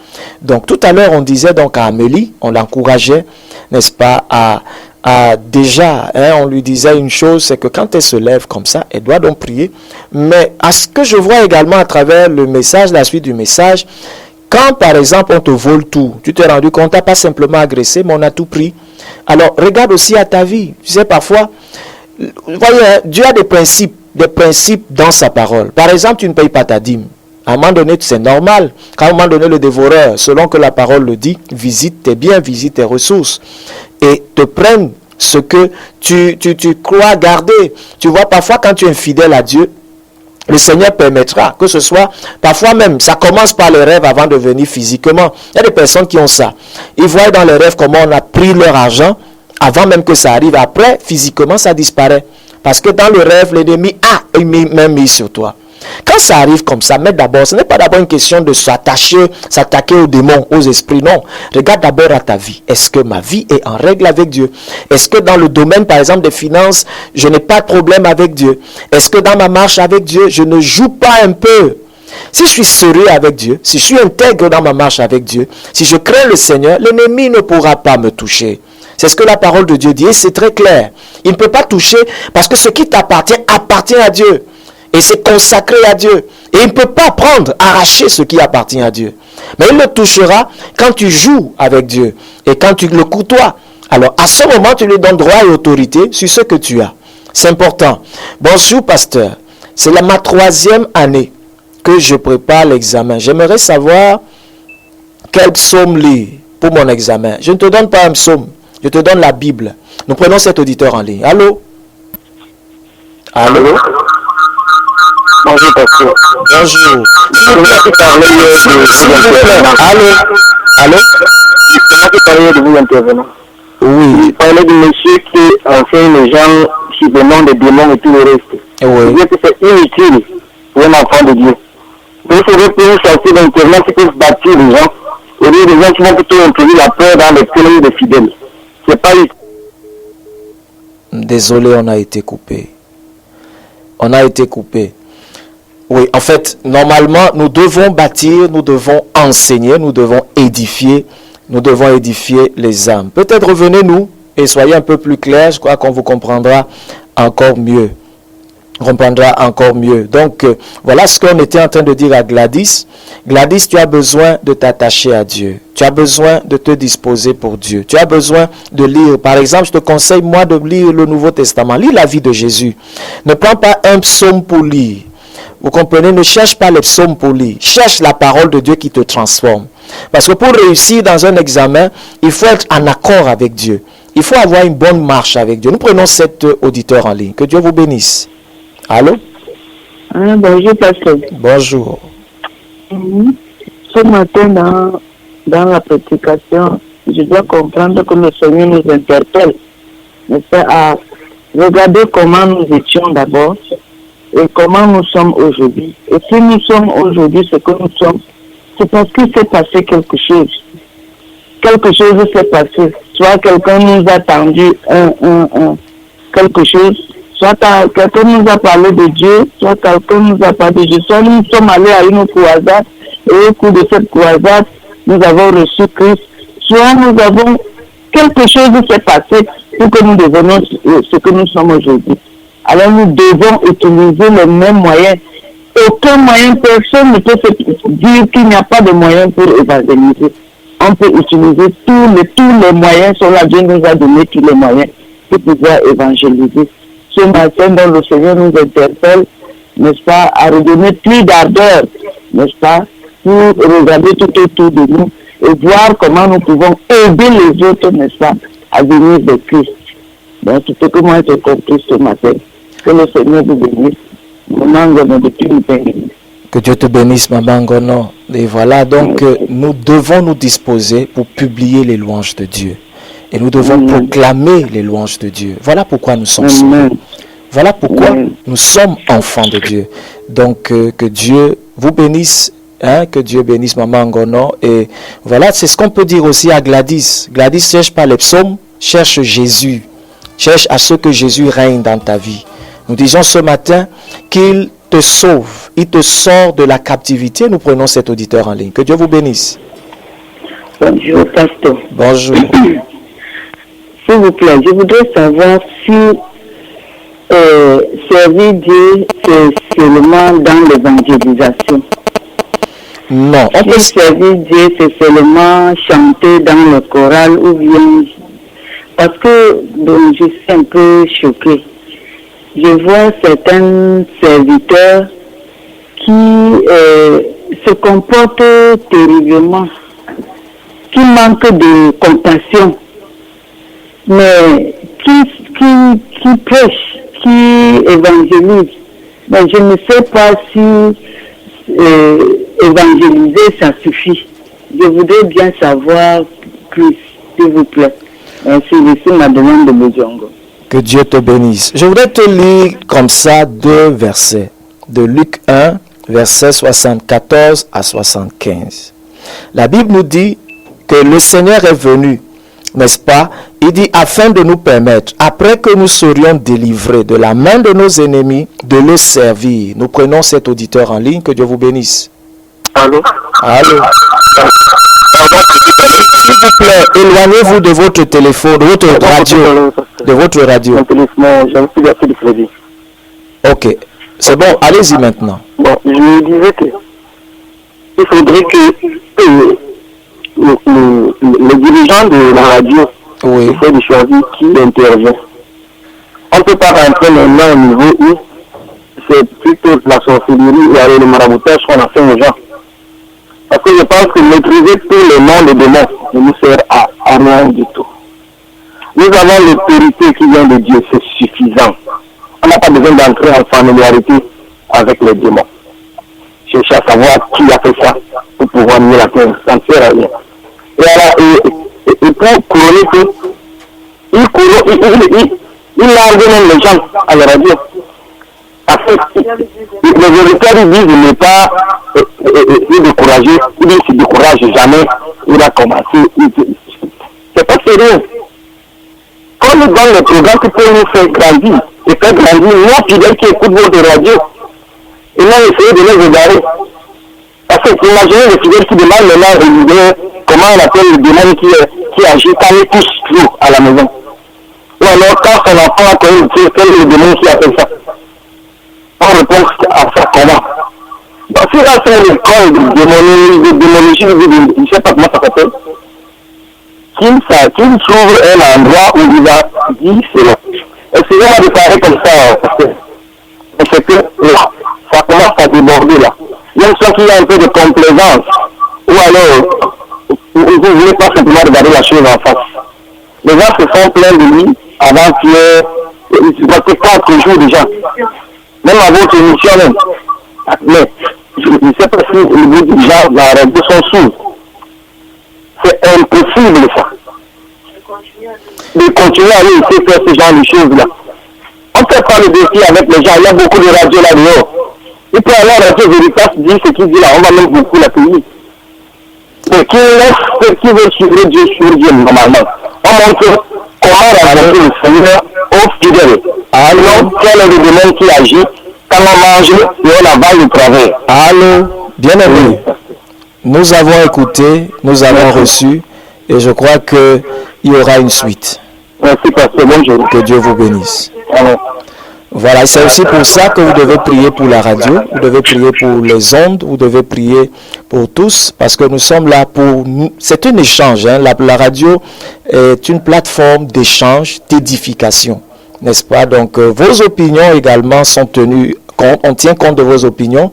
Donc tout à l'heure, on disait donc à Amélie, on l'encourageait, n'est-ce pas, déjà, on lui disait une chose, c'est que quand elle se lève comme ça, elle doit donc prier. Mais à ce que je vois également à travers le message, la suite du message, quand par exemple on te vole tout, tu t'es rendu compte, tu n'as pas simplement agressé, mais on a tout pris. Alors regarde aussi à ta vie. Tu sais, parfois, voyez, Dieu a des principes dans sa parole. Par exemple, tu ne payes pas ta dîme. À un moment donné, c'est normal. Quand à un moment donné, le dévoreur, selon que la parole le dit, visite tes biens, visite tes ressources et te prennent ce que tu crois garder. Tu vois, parfois, quand tu es infidèle à Dieu, le Seigneur permettra que ce soit, parfois même, ça commence par les rêves avant de venir physiquement. Il y a des personnes qui ont ça. Ils voient dans les rêves comment on a pris leur argent avant même que ça arrive. Après, physiquement, ça disparaît. Parce que dans le rêve, l'ennemi a même mis sur toi. Quand ça arrive comme ça, mais d'abord, ce n'est pas d'abord une question de s'attaquer aux démons, aux esprits, non. Regarde d'abord à ta vie. Est-ce que ma vie est en règle avec Dieu? Est-ce que dans le domaine, par exemple, des finances, je n'ai pas de problème avec Dieu? Est-ce que dans ma marche avec Dieu, je ne joue pas un peu? Si je suis sérieux avec Dieu, si je suis intègre dans ma marche avec Dieu, si je crains le Seigneur, l'ennemi ne pourra pas me toucher. C'est ce que la parole de Dieu dit et c'est très clair. Il ne peut pas toucher parce que ce qui t'appartient appartient à Dieu. Et c'est consacré à Dieu. Et il ne peut pas prendre, arracher ce qui appartient à Dieu. Mais il le touchera quand tu joues avec Dieu. Et quand tu le côtoies. Alors à ce moment, tu lui donnes droit et autorité sur ce que tu as. C'est important. Bonjour pasteur. C'est ma 3e année que je prépare l'examen. J'aimerais savoir quel psaume lire pour mon examen. Je ne te donne pas un psaume. Je te donne la Bible. Nous prenons cet auditeur en ligne. Allô? Allô? Bonjour, pasteur. Bonjour. Allô? Allô? C'est moi qui parlais de vous intervenant. Oui. Il parlait de monsieur qui enseigne les gens sur le nom des démons et tout le reste. Oui. Je dis que c'est inutile pour un enfant de Dieu. Il faudrait que nous sortir d'Internet qui peuvent bâtir les gens. Et les gens qui vont plutôt introduire la peur dans les cœurs des fidèles. C'est pas utile. Désolé, on a été coupé. On a été coupé. Oui, en fait, normalement, nous devons bâtir, nous devons enseigner, nous devons édifier les âmes. Peut-être revenez-nous et soyez un peu plus clairs, je crois qu'on vous comprendra encore mieux. Donc, voilà ce qu'on était en train de dire à Gladys. Gladys, tu as besoin de t'attacher à Dieu. Tu as besoin de te disposer pour Dieu. Tu as besoin de lire. Par exemple, je te conseille, moi, de lire le Nouveau Testament. Lis la vie de Jésus. Ne prends pas un psaume pour lire. Vous comprenez? Ne cherche pas les psaumes pour lire. Cherche la parole de Dieu qui te transforme. Parce que pour réussir dans un examen, il faut être en accord avec Dieu. Il faut avoir une bonne marche avec Dieu. Nous prenons cet auditeur en ligne. Que Dieu vous bénisse. Allô? Bonjour, pasteur. Bonjour. Ce matin, dans la prédication, je dois comprendre que le Seigneur nous interpelle. Mais c'est à regarder comment nous étions d'abord et comment nous sommes aujourd'hui. Et si nous sommes aujourd'hui ce que nous sommes, c'est parce qu'il s'est passé quelque chose. Quelque chose s'est passé. Soit quelqu'un nous a tendu quelque chose, soit quelqu'un nous a parlé de Dieu, soit quelqu'un nous a parlé de Dieu, soit nous sommes allés à une croisade, et au cours de cette croisade, nous avons reçu Christ, soit nous avons quelque chose s'est passé pour que nous devenions ce que nous sommes aujourd'hui. Alors nous devons utiliser les mêmes moyens. Aucun moyen, personne ne peut se dire qu'il n'y a pas de moyens pour évangéliser. On peut utiliser tous les moyens, sur la Dieu nous a donné tous les moyens pour pouvoir évangéliser. Ce matin, dont le Seigneur nous interpelle, n'est-ce pas, à redonner plus d'ardeur, n'est-ce pas, pour regarder tout autour de nous et voir comment nous pouvons aider les autres, n'est-ce pas, à venir de Christ. Donc, tout ce que moi j'ai compris ce matin, que le Seigneur vous bénisse. Maman Gono depuis le pays. Que Dieu te bénisse, Maman Gono. Et voilà, donc, nous devons nous disposer pour publier les louanges de Dieu. Et nous devons proclamer les louanges de Dieu. Voilà pourquoi nous sommes sauvés. Voilà pourquoi nous sommes enfants de Dieu. Donc, que Dieu vous bénisse. Que Dieu bénisse Maman Ngono. Et voilà, c'est ce qu'on peut dire aussi à Gladys. Gladys, cherche pas les psaumes, cherche Jésus. Cherche à ce que Jésus règne dans ta vie. Nous disons ce matin qu'il te sauve. Il te sort de la captivité. Nous prenons cet auditeur en ligne. Que Dieu vous bénisse. Bonjour, pasteur. Bonjour. S'il vous plaît, je voudrais savoir si servir Dieu, c'est seulement dans l'évangélisation. Non. On peut servir Dieu, c'est seulement chanter dans le choral ou bien... Parce que donc, je suis un peu choquée. Je vois certains serviteurs qui se comportent terriblement, qui manquent de compassion, mais qui prêchent, qui évangélisent. Mais je ne sais pas si évangéliser, ça suffit. Je voudrais bien savoir plus, s'il vous plaît. Merci, je suis Madeleine de Bojongo. Que Dieu te bénisse. Je voudrais te lire comme ça 2 versets. De Luc 1, versets 74 à 75. La Bible nous dit que le Seigneur est venu, n'est-ce pas? Il dit, afin de nous permettre, après que nous serions délivrés de la main de nos ennemis, de le servir. Nous prenons cet auditeur en ligne. Que Dieu vous bénisse. Allô? Allô? S'il vous plaît, éloignez-vous de votre téléphone, de votre radio. De votre radio. Ok. C'est bon, allez-y maintenant. Bon, je me disais que il faudrait que les dirigeants de la radio essaient de choisir qui intervient. On ne peut pas rentrer maintenant au niveau où c'est plutôt la sorcellerie et le maraboutage qu'on a fait aux gens. Parce que je pense que maîtriser tous les noms des démons ne nous sert à rien du tout. Nous avons l'autorité qui vient de Dieu, c'est suffisant. On n'a pas besoin d'entrer en familiarité avec les démons. Chercher à savoir qui a fait ça pour pouvoir nier la terre, ça ne sert à rien. Et alors, et pour couronner tout, il largue même les gens à la radio. Parce que les véritaires ils disent ne pas décourager, il dit ne se décourage jamais, il a commencé. C'est pas sérieux. Quand nous donnons les programmes qui peuvent nous faire grandir, et faire grandir nos fidèles qui écoutent votre radio, et non essayer de les égarer. Parce que imaginez les fidèles qui demandent maintenant comment on appelle le démon qui agit quand il touche l'eau à la maison. Ou alors quand son enfant a connu, quel est le démon qui a fait ça? On répond à ça comment? Donc si là c'est une école de démologie, je ne sais pas comment ça s'appelle, qu'il trouve un endroit où il a dit cela. Essayons de parler comme ça, parce que c'est que là, ça commence à déborder là. Même si il y a un peu de complaisance, ou alors vous ne voulez pas simplement regarder la chose en face. Les gens se sont plaints de lui avant qu'il y ait 4 jours déjà. Même à votre émission même. Mais je ne sais pas si le bout des gens dans la radio sont sourds. C'est impossible ça. De continuer à aller faire ce genre de choses là. On ne fait pas le défi avec les gens. Il y a beaucoup de radios là-dehors. Il peut aller à la radio Veritas dire ce qu'il dit là. On va même beaucoup la payer. Et qui laisse ceux qui veulent suivre Dieu sur Dieu normalement. On montre comment rencontrer le Seigneur aux fidèles. Alors, quel est le démon qui agit quand on mange et on avale le travers? Allô, bien-aimé. Nous avons écouté, nous avons reçu, et je crois qu'il y aura une suite. Merci, pasteur. Bonjour. Que Dieu vous bénisse. Alors. Voilà, c'est aussi pour ça que vous devez prier pour la radio, vous devez prier pour les ondes, vous devez prier pour tous, parce que nous sommes là pour... C'est un échange, hein? La radio est une plateforme d'échange, d'édification, n'est-ce pas? Donc, vos opinions également sont tenues compte, on tient compte de vos opinions.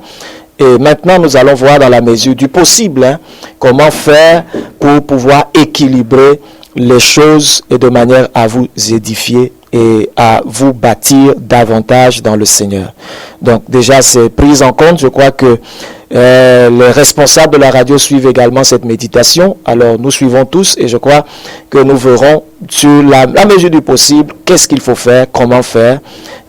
Et maintenant, nous allons voir dans la mesure du possible, hein, comment faire pour pouvoir équilibrer les choses et de manière à vous édifier et à vous bâtir davantage dans le Seigneur. Donc déjà, c'est pris en compte. Je crois que les responsables de la radio suivent également cette méditation. Alors nous suivons tous et je crois que nous verrons sur la mesure du possible qu'est-ce qu'il faut faire, comment faire,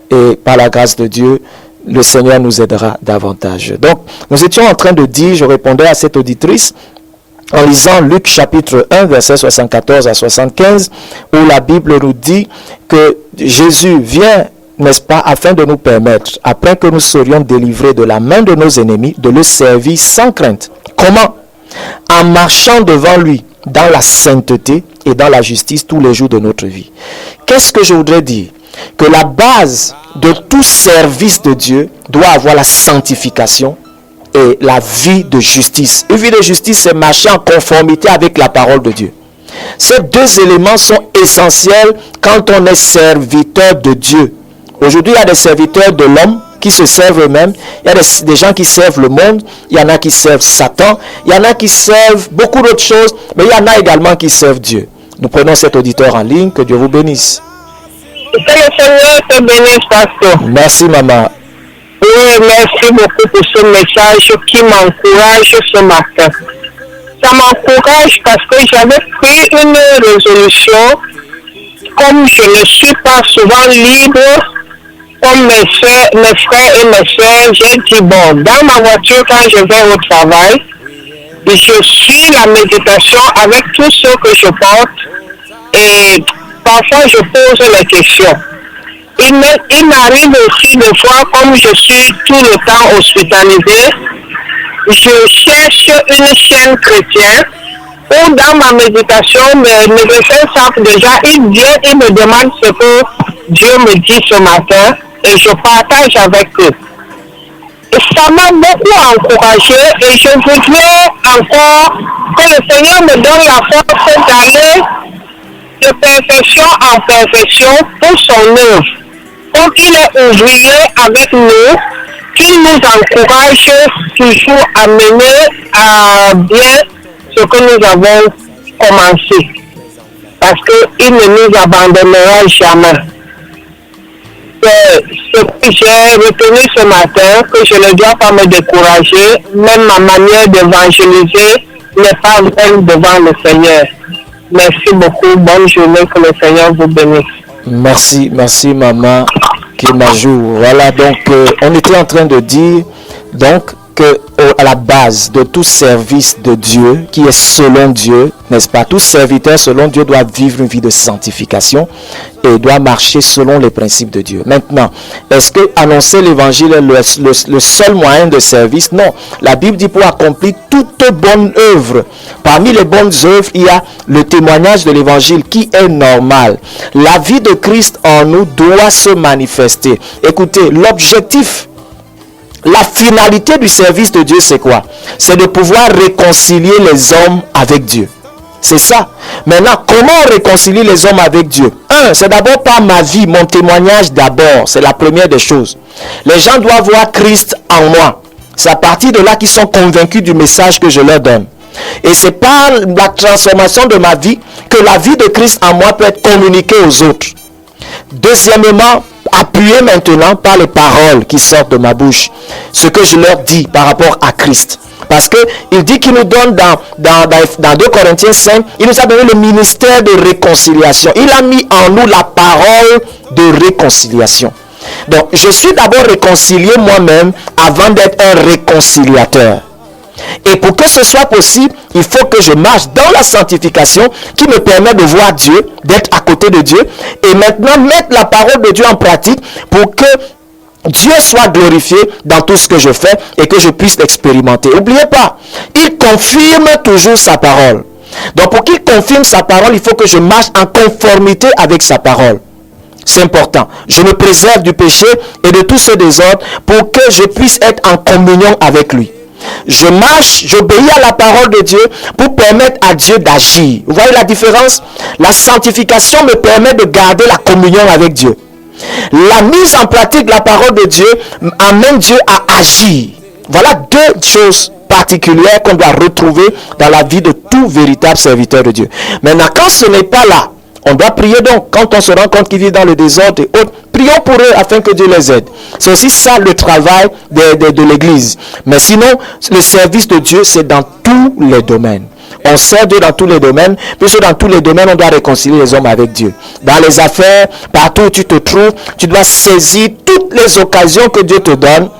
et par la grâce de Dieu, le Seigneur nous aidera davantage. Donc nous étions en train de dire, je répondais à cette auditrice, en lisant Luc chapitre 1, versets 74 à 75, où la Bible nous dit que Jésus vient, n'est-ce pas, afin de nous permettre, après que nous serions délivrés de la main de nos ennemis, de le servir sans crainte. Comment? En marchant devant lui dans la sainteté et dans la justice tous les jours de notre vie. Qu'est-ce que je voudrais dire? Que la base de tout service de Dieu doit avoir la sanctification et la vie de justice. Une vie de justice, c'est marcher en conformité avec la parole de Dieu. Ces deux éléments sont essentiels quand on est serviteur de Dieu. Aujourd'hui, il y a des serviteurs de l'homme qui se servent eux-mêmes. Il y a des gens qui servent le monde. Il y en a qui servent Satan. Il y en a qui servent beaucoup d'autres choses. Mais il y en a également qui servent Dieu. Nous prenons cet auditeur en ligne. Que Dieu vous bénisse. Que le Seigneur te bénisse, pasteur. Merci, maman. Oui, merci beaucoup pour ce message qui m'encourage ce matin. Ça m'encourage parce que j'avais pris une résolution. Comme je ne suis pas souvent libre, comme mes frères et mes soeurs, j'ai dit, bon, dans ma voiture, quand je vais au travail, je suis la méditation avec tout ce que je porte et parfois je pose les questions. Il m'arrive aussi des fois, comme je suis tout le temps hospitalisé, je cherche une chaîne chrétienne où dans ma méditation, mes médecins savent déjà, ils viennent, ils me demandent ce que Dieu me dit ce matin et je partage avec eux. Et ça m'a beaucoup encouragé et je voudrais encore que le Seigneur me donne la force d'aller de perfection en perfection pour son œuvre. Comme il est ouvrier avec nous, qu'il nous encourage toujours à mener à bien ce que nous avons commencé. Parce qu'il ne nous abandonnera jamais. C'est ce que j'ai retenu ce matin, que je ne dois pas me décourager. Même ma manière d'évangéliser n'est pas vaine devant le Seigneur. Merci beaucoup. Bonne journée. Que le Seigneur vous bénisse. Merci maman Kimajou. Voilà, donc on était en train de dire donc que à la base de tout service de Dieu qui est selon Dieu, n'est-ce pas, tout serviteur selon Dieu doit vivre une vie de sanctification et doit marcher selon les principes de Dieu. Maintenant, est-ce que annoncer l'évangile est le seul moyen de service? Non. La Bible dit pour accomplir toute bonne œuvre. Parmi les bonnes œuvres, il y a le témoignage de l'évangile qui est normal. La vie de Christ en nous doit se manifester. Écoutez, l'objectif, la finalité du service de Dieu, c'est quoi? C'est de pouvoir réconcilier les hommes avec Dieu. C'est ça. Maintenant, comment on réconcilie les hommes avec Dieu? C'est d'abord par ma vie, mon témoignage d'abord. C'est la première des choses. Les gens doivent voir Christ en moi. C'est à partir de là qu'ils sont convaincus du message que je leur donne. Et c'est par la transformation de ma vie que la vie de Christ en moi peut être communiquée aux autres. Deuxièmement, appuyé maintenant par les paroles qui sortent de ma bouche, ce que je leur dis par rapport à Christ. Parce qu'il dit qu'il nous donne dans 2 Corinthiens 5, il nous a donné le ministère de réconciliation. Il a mis en nous la parole de réconciliation. Donc, je suis d'abord réconcilié moi-même avant d'être un réconciliateur. Et pour que ce soit possible, il faut que je marche dans la sanctification qui me permet de voir Dieu, d'être à côté de Dieu et maintenant mettre la parole de Dieu en pratique pour que Dieu soit glorifié dans tout ce que je fais et que je puisse l'expérimenter. N'oubliez pas, il confirme toujours sa parole. Donc pour qu'il confirme sa parole, il faut que je marche en conformité avec sa parole. C'est important. Je me préserve du péché et de tous ceux des autres pour que je puisse être en communion avec lui. Je marche, j'obéis à la parole de Dieu pour permettre à Dieu d'agir. Vous voyez la différence? La sanctification me permet de garder la communion avec Dieu. La mise en pratique de la parole de Dieu amène Dieu à agir. Voilà deux choses particulières qu'on doit retrouver dans la vie de tout véritable serviteur de Dieu. Maintenant, quand ce n'est pas là, On doit prier donc, quand on se rend compte qu'ils vivent dans le désordre et autres, prions pour eux afin que Dieu les aide. C'est aussi ça le travail de l'Église. Mais sinon, le service de Dieu, c'est dans tous les domaines. On sert Dieu dans tous les domaines, puisque dans tous les domaines, on doit réconcilier les hommes avec Dieu. Dans les affaires, partout où tu te trouves, tu dois saisir toutes les occasions que Dieu te donne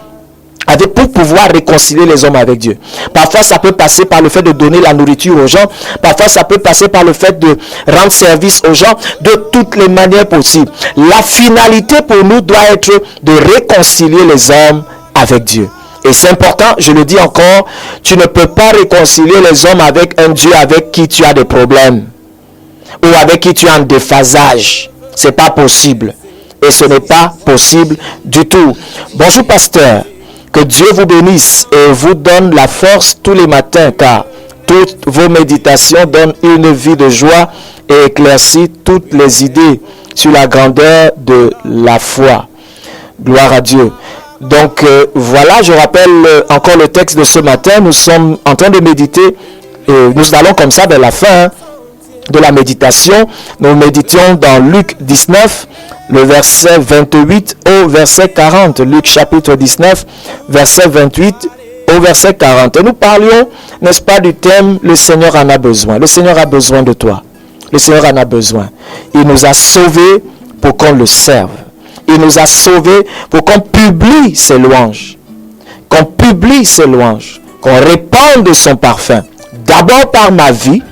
pour pouvoir réconcilier les hommes avec Dieu. Parfois, ça peut passer par le fait de donner la nourriture aux gens. Parfois, ça peut passer par le fait de rendre service aux gens de toutes les manières possibles. La finalité pour nous doit être de réconcilier les hommes avec Dieu. Et c'est important, je le dis encore, tu ne peux pas réconcilier les hommes avec un Dieu avec qui tu as des problèmes ou avec qui tu as un déphasage. C'est pas possible. Et ce n'est pas possible du tout. Bonjour pasteur. Que Dieu vous bénisse et vous donne la force tous les matins, car toutes vos méditations donnent une vie de joie et éclaircissent toutes les idées sur la grandeur de la foi. Gloire à Dieu. Donc voilà, je rappelle encore le texte de ce matin. Nous sommes en train de méditer et nous allons comme ça vers la fin de la méditation. Nous méditions dans Luc 19, le verset 28 au verset 40. Luc chapitre 19, verset 28 au verset 40. Et nous parlions, n'est-ce pas, du thème « Le Seigneur en a besoin ». Le Seigneur a besoin de toi. Le Seigneur en a besoin. Il nous a sauvés pour qu'on le serve. Il nous a sauvés pour qu'on publie ses louanges. Qu'on publie ses louanges. Qu'on répande son parfum. D'abord par ma vie.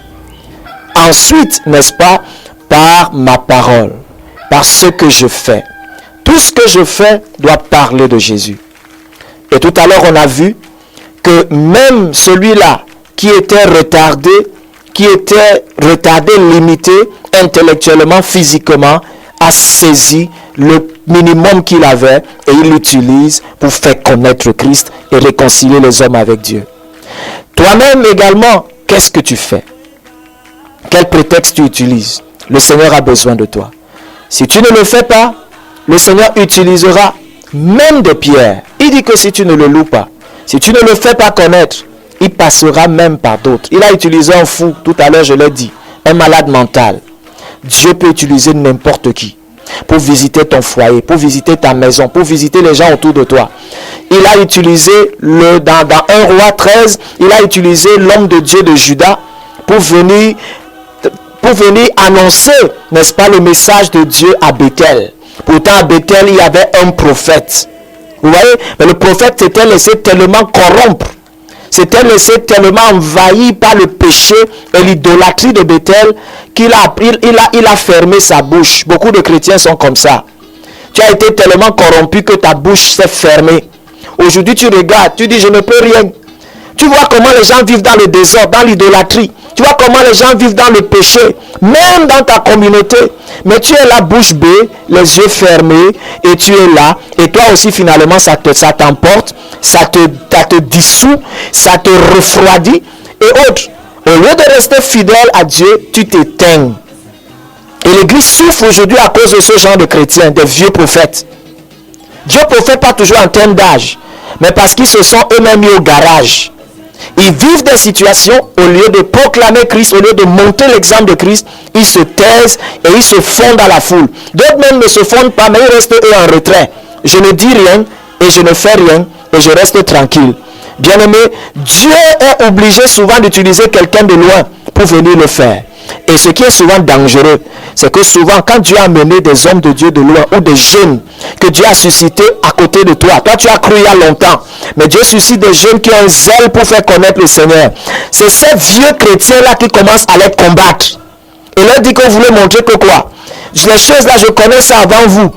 Ensuite, n'est-ce pas, par ma parole. Par ce que je fais. Tout ce que je fais doit parler de Jésus. Et tout à l'heure, on a vu que même celui-là qui était retardé, limité intellectuellement, physiquement, a saisi le minimum qu'il avait et il l'utilise pour faire connaître Christ et réconcilier les hommes avec Dieu. Toi-même également, qu'est-ce que tu fais? Quel prétexte tu utilises? Le Seigneur a besoin de toi. Si tu ne le fais pas, le Seigneur utilisera même des pierres. Il dit que si tu ne le loues pas, si tu ne le fais pas connaître, il passera même par d'autres. Il a utilisé un fou, tout à l'heure je l'ai dit, un malade mental. Dieu peut utiliser n'importe qui pour visiter ton foyer, pour visiter ta maison, pour visiter les gens autour de toi. Il a utilisé, dans 1 Roi 13, il a utilisé l'homme de Dieu de Juda pour venir annoncer, n'est-ce pas, le message de Dieu à Bethel. Pourtant à Bethel, il y avait un prophète. Vous voyez, mais le prophète s'était laissé tellement corrompre, s'était laissé tellement envahi par le péché et l'idolâtrie de Bethel qu'il a fermé sa bouche. Beaucoup de chrétiens sont comme ça. Tu as été tellement corrompu que ta bouche s'est fermée. Aujourd'hui, tu regardes, tu dis, je ne peux rien. Tu vois comment les gens vivent dans le désordre, dans l'idolâtrie. Tu vois comment les gens vivent dans le péché, même dans ta communauté. Mais tu es là, bouche bée, les yeux fermés, et tu es là. Et toi aussi, finalement, ça t'emporte, ça te dissout, ça te refroidit, et autres. Au lieu de rester fidèle à Dieu, tu t'éteins. Et l'Église souffre aujourd'hui à cause de ce genre de chrétiens, des vieux prophètes. Dieu ne prophète pas toujours en termes d'âge, mais parce qu'ils se sont eux-mêmes mis au garage. Ils vivent des situations, au lieu de proclamer Christ, au lieu de montrer l'exemple de Christ, ils se taisent et ils se fondent dans la foule. D'autres même ne se fondent pas, mais ils restent eux en retrait. Je ne dis rien et je ne fais rien et je reste tranquille. Bien-aimé, Dieu est obligé souvent d'utiliser quelqu'un de loin pour venir le faire. Et ce qui est souvent dangereux, c'est que souvent quand Dieu a amené des hommes de Dieu de loin ou des jeunes que Dieu a suscités à côté de toi, toi tu as cru il y a longtemps, mais Dieu suscite des jeunes qui ont un zèle pour faire connaître le Seigneur. C'est ces vieux chrétiens-là qui commencent à les combattre. Et leur dit que vous voulez montrer que quoi? Les choses là, je connais ça avant vous.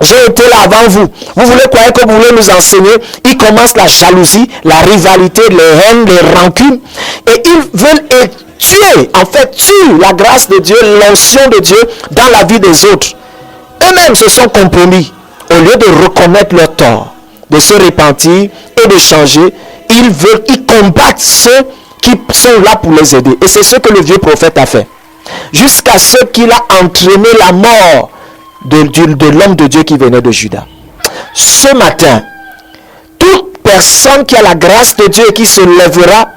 J'ai été là avant vous. Vous voulez croire que vous voulez nous enseigner? Ils commencent la jalousie, la rivalité, les haines, les rancunes. Et ils veulent tuer, en fait, tuer la grâce de Dieu, l'onction de Dieu dans la vie des autres. Eux-mêmes se sont compromis. Au lieu de reconnaître leur tort, de se repentir et de changer, ils combattent ceux qui sont là pour les aider. Et c'est ce que le vieux prophète a fait. Jusqu'à ce qu'il a entraîné la mort de l'homme de Dieu qui venait de Juda. Ce matin, toute personne qui a la grâce de Dieu et qui se lèvera,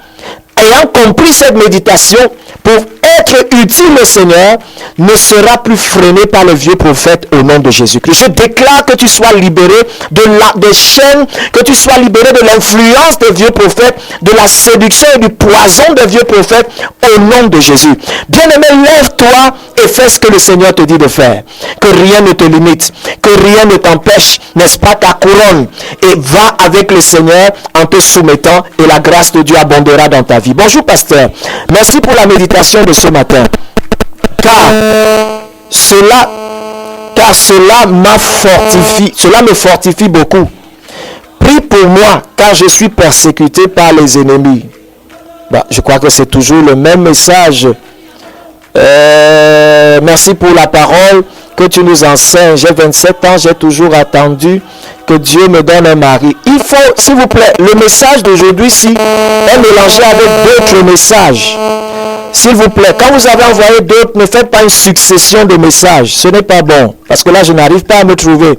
ayant compris cette méditation, pour être utile au Seigneur, ne sera plus freiné par le vieux prophète au nom de Jésus-Christ. Je déclare que tu sois libéré des chaînes, que tu sois libéré de l'influence des vieux prophètes, de la séduction et du poison des vieux prophètes au nom de Jésus. Bien-aimé, lève-toi et fais ce que le Seigneur te dit de faire. Que rien ne te limite, que rien ne t'empêche, n'est-ce pas, ta couronne. Et va avec le Seigneur en te soumettant et la grâce de Dieu abondera dans ta vie. Bonjour pasteur, merci pour la méditation de ce matin. Car cela me fortifie beaucoup. Prie pour moi car je suis persécuté par les ennemis. Je crois que c'est toujours le même message. Merci pour la parole que tu nous enseignes. J'ai 27 ans, j'ai toujours attendu que Dieu me donne un mari. Il faut, s'il vous plaît, le message d'aujourd'hui est mélangé avec d'autres messages. S'il vous plaît, quand vous avez envoyé d'autres, ne faites pas une succession de messages. Ce n'est pas bon. Parce que là, je n'arrive pas à me trouver.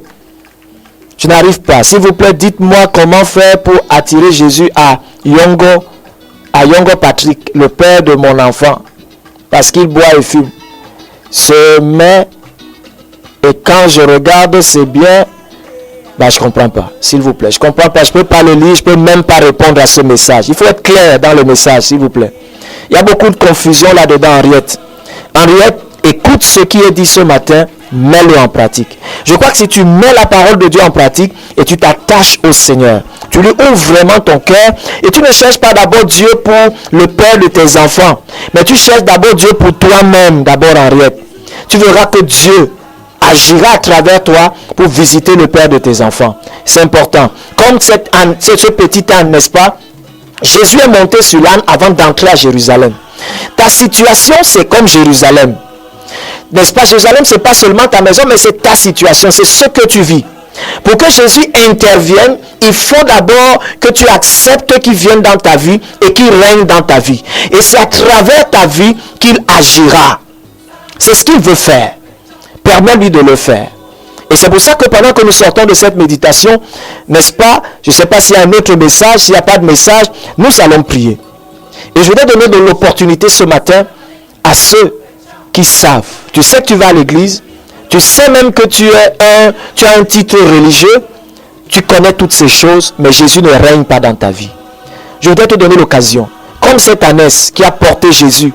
Je n'arrive pas. S'il vous plaît, dites-moi comment faire pour attirer Jésus à Yongo Patrick, le père de mon enfant. Parce qu'il boit et fume. Se met, et quand je regarde, c'est bien. Je ne comprends pas. S'il vous plaît, je ne comprends pas. Je ne peux pas le lire, je ne peux même pas répondre à ce message. Il faut être clair dans le message, s'il vous plaît. Il y a beaucoup de confusion là-dedans, Henriette. Henriette, écoute ce qui est dit ce matin, mets-le en pratique. Je crois que si tu mets la parole de Dieu en pratique et tu t'attaches au Seigneur, tu lui ouvres vraiment ton cœur et tu ne cherches pas d'abord Dieu pour le père de tes enfants, mais tu cherches d'abord Dieu pour toi-même, d'abord Henriette. Tu verras que Dieu agira à travers toi pour visiter le père de tes enfants. C'est important. Comme ce petit âne, n'est-ce pas? Jésus est monté sur l'âne avant d'entrer à Jérusalem. Ta situation, c'est comme Jérusalem. N'est-ce pas? Jérusalem, ce n'est pas seulement ta maison, mais c'est ta situation, c'est ce que tu vis. Pour que Jésus intervienne, il faut d'abord que tu acceptes qu'il vienne dans ta vie et qu'il règne dans ta vie. Et c'est à travers ta vie qu'il agira. C'est ce qu'il veut faire. Permets-lui de le faire. Et c'est pour ça que pendant que nous sortons de cette méditation, n'est-ce pas, je ne sais pas s'il y a un autre message, s'il n'y a pas de message, nous allons prier. Et je voudrais donner de l'opportunité ce matin à ceux qui savent. Tu sais que tu vas à l'église, tu sais même que tu as un titre religieux, tu connais toutes ces choses, mais Jésus ne règne pas dans ta vie. Je voudrais te donner l'occasion, comme cette ânesse qui a porté Jésus,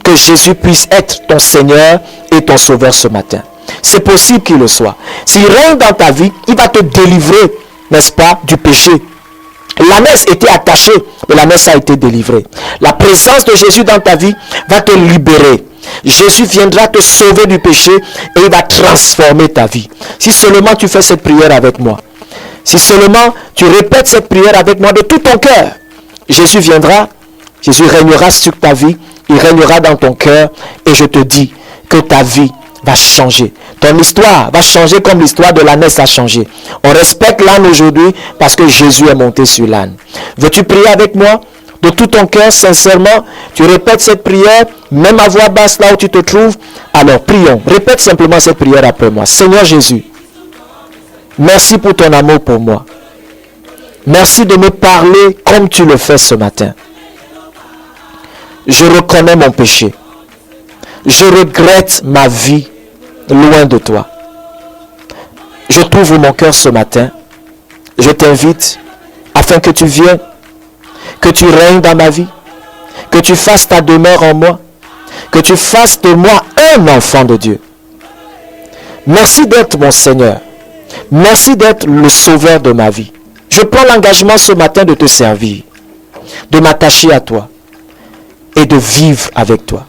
que Jésus puisse être ton Seigneur et ton Sauveur ce matin. C'est possible qu'il le soit. S'il règne dans ta vie, il va te délivrer, n'est-ce pas, du péché. L'ânesse était attachée, mais l'ânesse a été délivrée. La présence de Jésus dans ta vie va te libérer. Jésus viendra te sauver du péché et il va transformer ta vie. Si seulement tu fais cette prière avec moi, si seulement tu répètes cette prière avec moi de tout ton cœur, Jésus viendra, Jésus régnera sur ta vie, il régnera dans ton cœur et je te dis que ta vie va changer. Ton histoire va changer comme l'histoire de l'ânesse a changé. On respecte l'âne aujourd'hui parce que Jésus est monté sur l'âne. Veux-tu prier avec moi de tout ton cœur, sincèrement? Tu répètes cette prière, même à voix basse là où tu te trouves. Alors prions. Répète simplement cette prière après moi. Seigneur Jésus, merci pour ton amour pour moi. Merci de me parler comme tu le fais ce matin. Je reconnais mon péché. Je regrette ma vie loin de toi. Je t'ouvre mon cœur ce matin. Je t'invite afin que tu viennes, que tu règnes dans ma vie, que tu fasses ta demeure en moi, que tu fasses de moi un enfant de Dieu. Merci d'être mon Seigneur. Merci d'être le sauveur de ma vie. Je prends l'engagement ce matin de te servir, de m'attacher à toi et de vivre avec toi.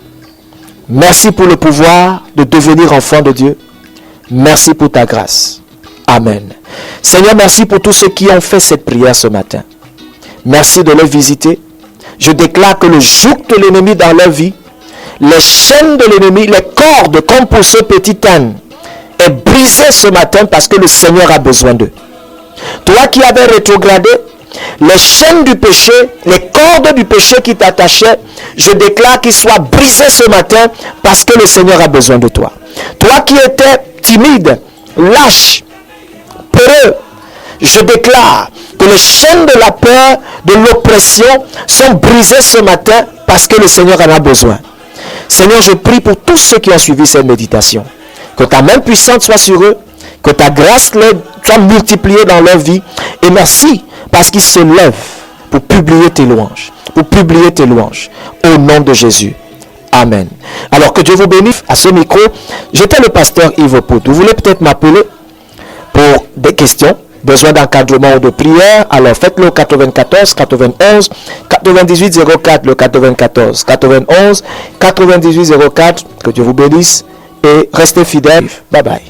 Merci pour le pouvoir de devenir enfant de Dieu. Merci pour ta grâce. Amen. Seigneur, merci pour tous ceux qui ont fait cette prière ce matin. Merci de les visiter. Je déclare que le joug de l'ennemi dans leur vie, les chaînes de l'ennemi, les cordes comme pour ce petit âne, est brisé ce matin parce que le Seigneur a besoin d'eux. Toi qui avais rétrogradé, les chaînes du péché, les cordes du péché qui t'attachaient, je déclare qu'ils soient brisés ce matin parce que le Seigneur a besoin de toi. Toi qui étais timide, lâche, peureux, je déclare que les chaînes de la peur, de l'oppression sont brisées ce matin parce que le Seigneur en a besoin. Seigneur, je prie pour tous ceux qui ont suivi cette méditation. Que ta main puissante soit sur eux, que ta grâce soit multipliée dans leur vie. Et merci parce qu'ils se lèvent pour publier tes louanges. Pour publier tes louanges. Au nom de Jésus. Amen. Alors que Dieu vous bénisse. À ce micro, j'étais le pasteur Yves Pout. Vous voulez peut-être m'appeler pour des questions, besoin d'encadrement ou de prière, alors faites-le au 94 91 98 04, le 94 91 98 04. Que Dieu vous bénisse et restez fidèles. Bye bye.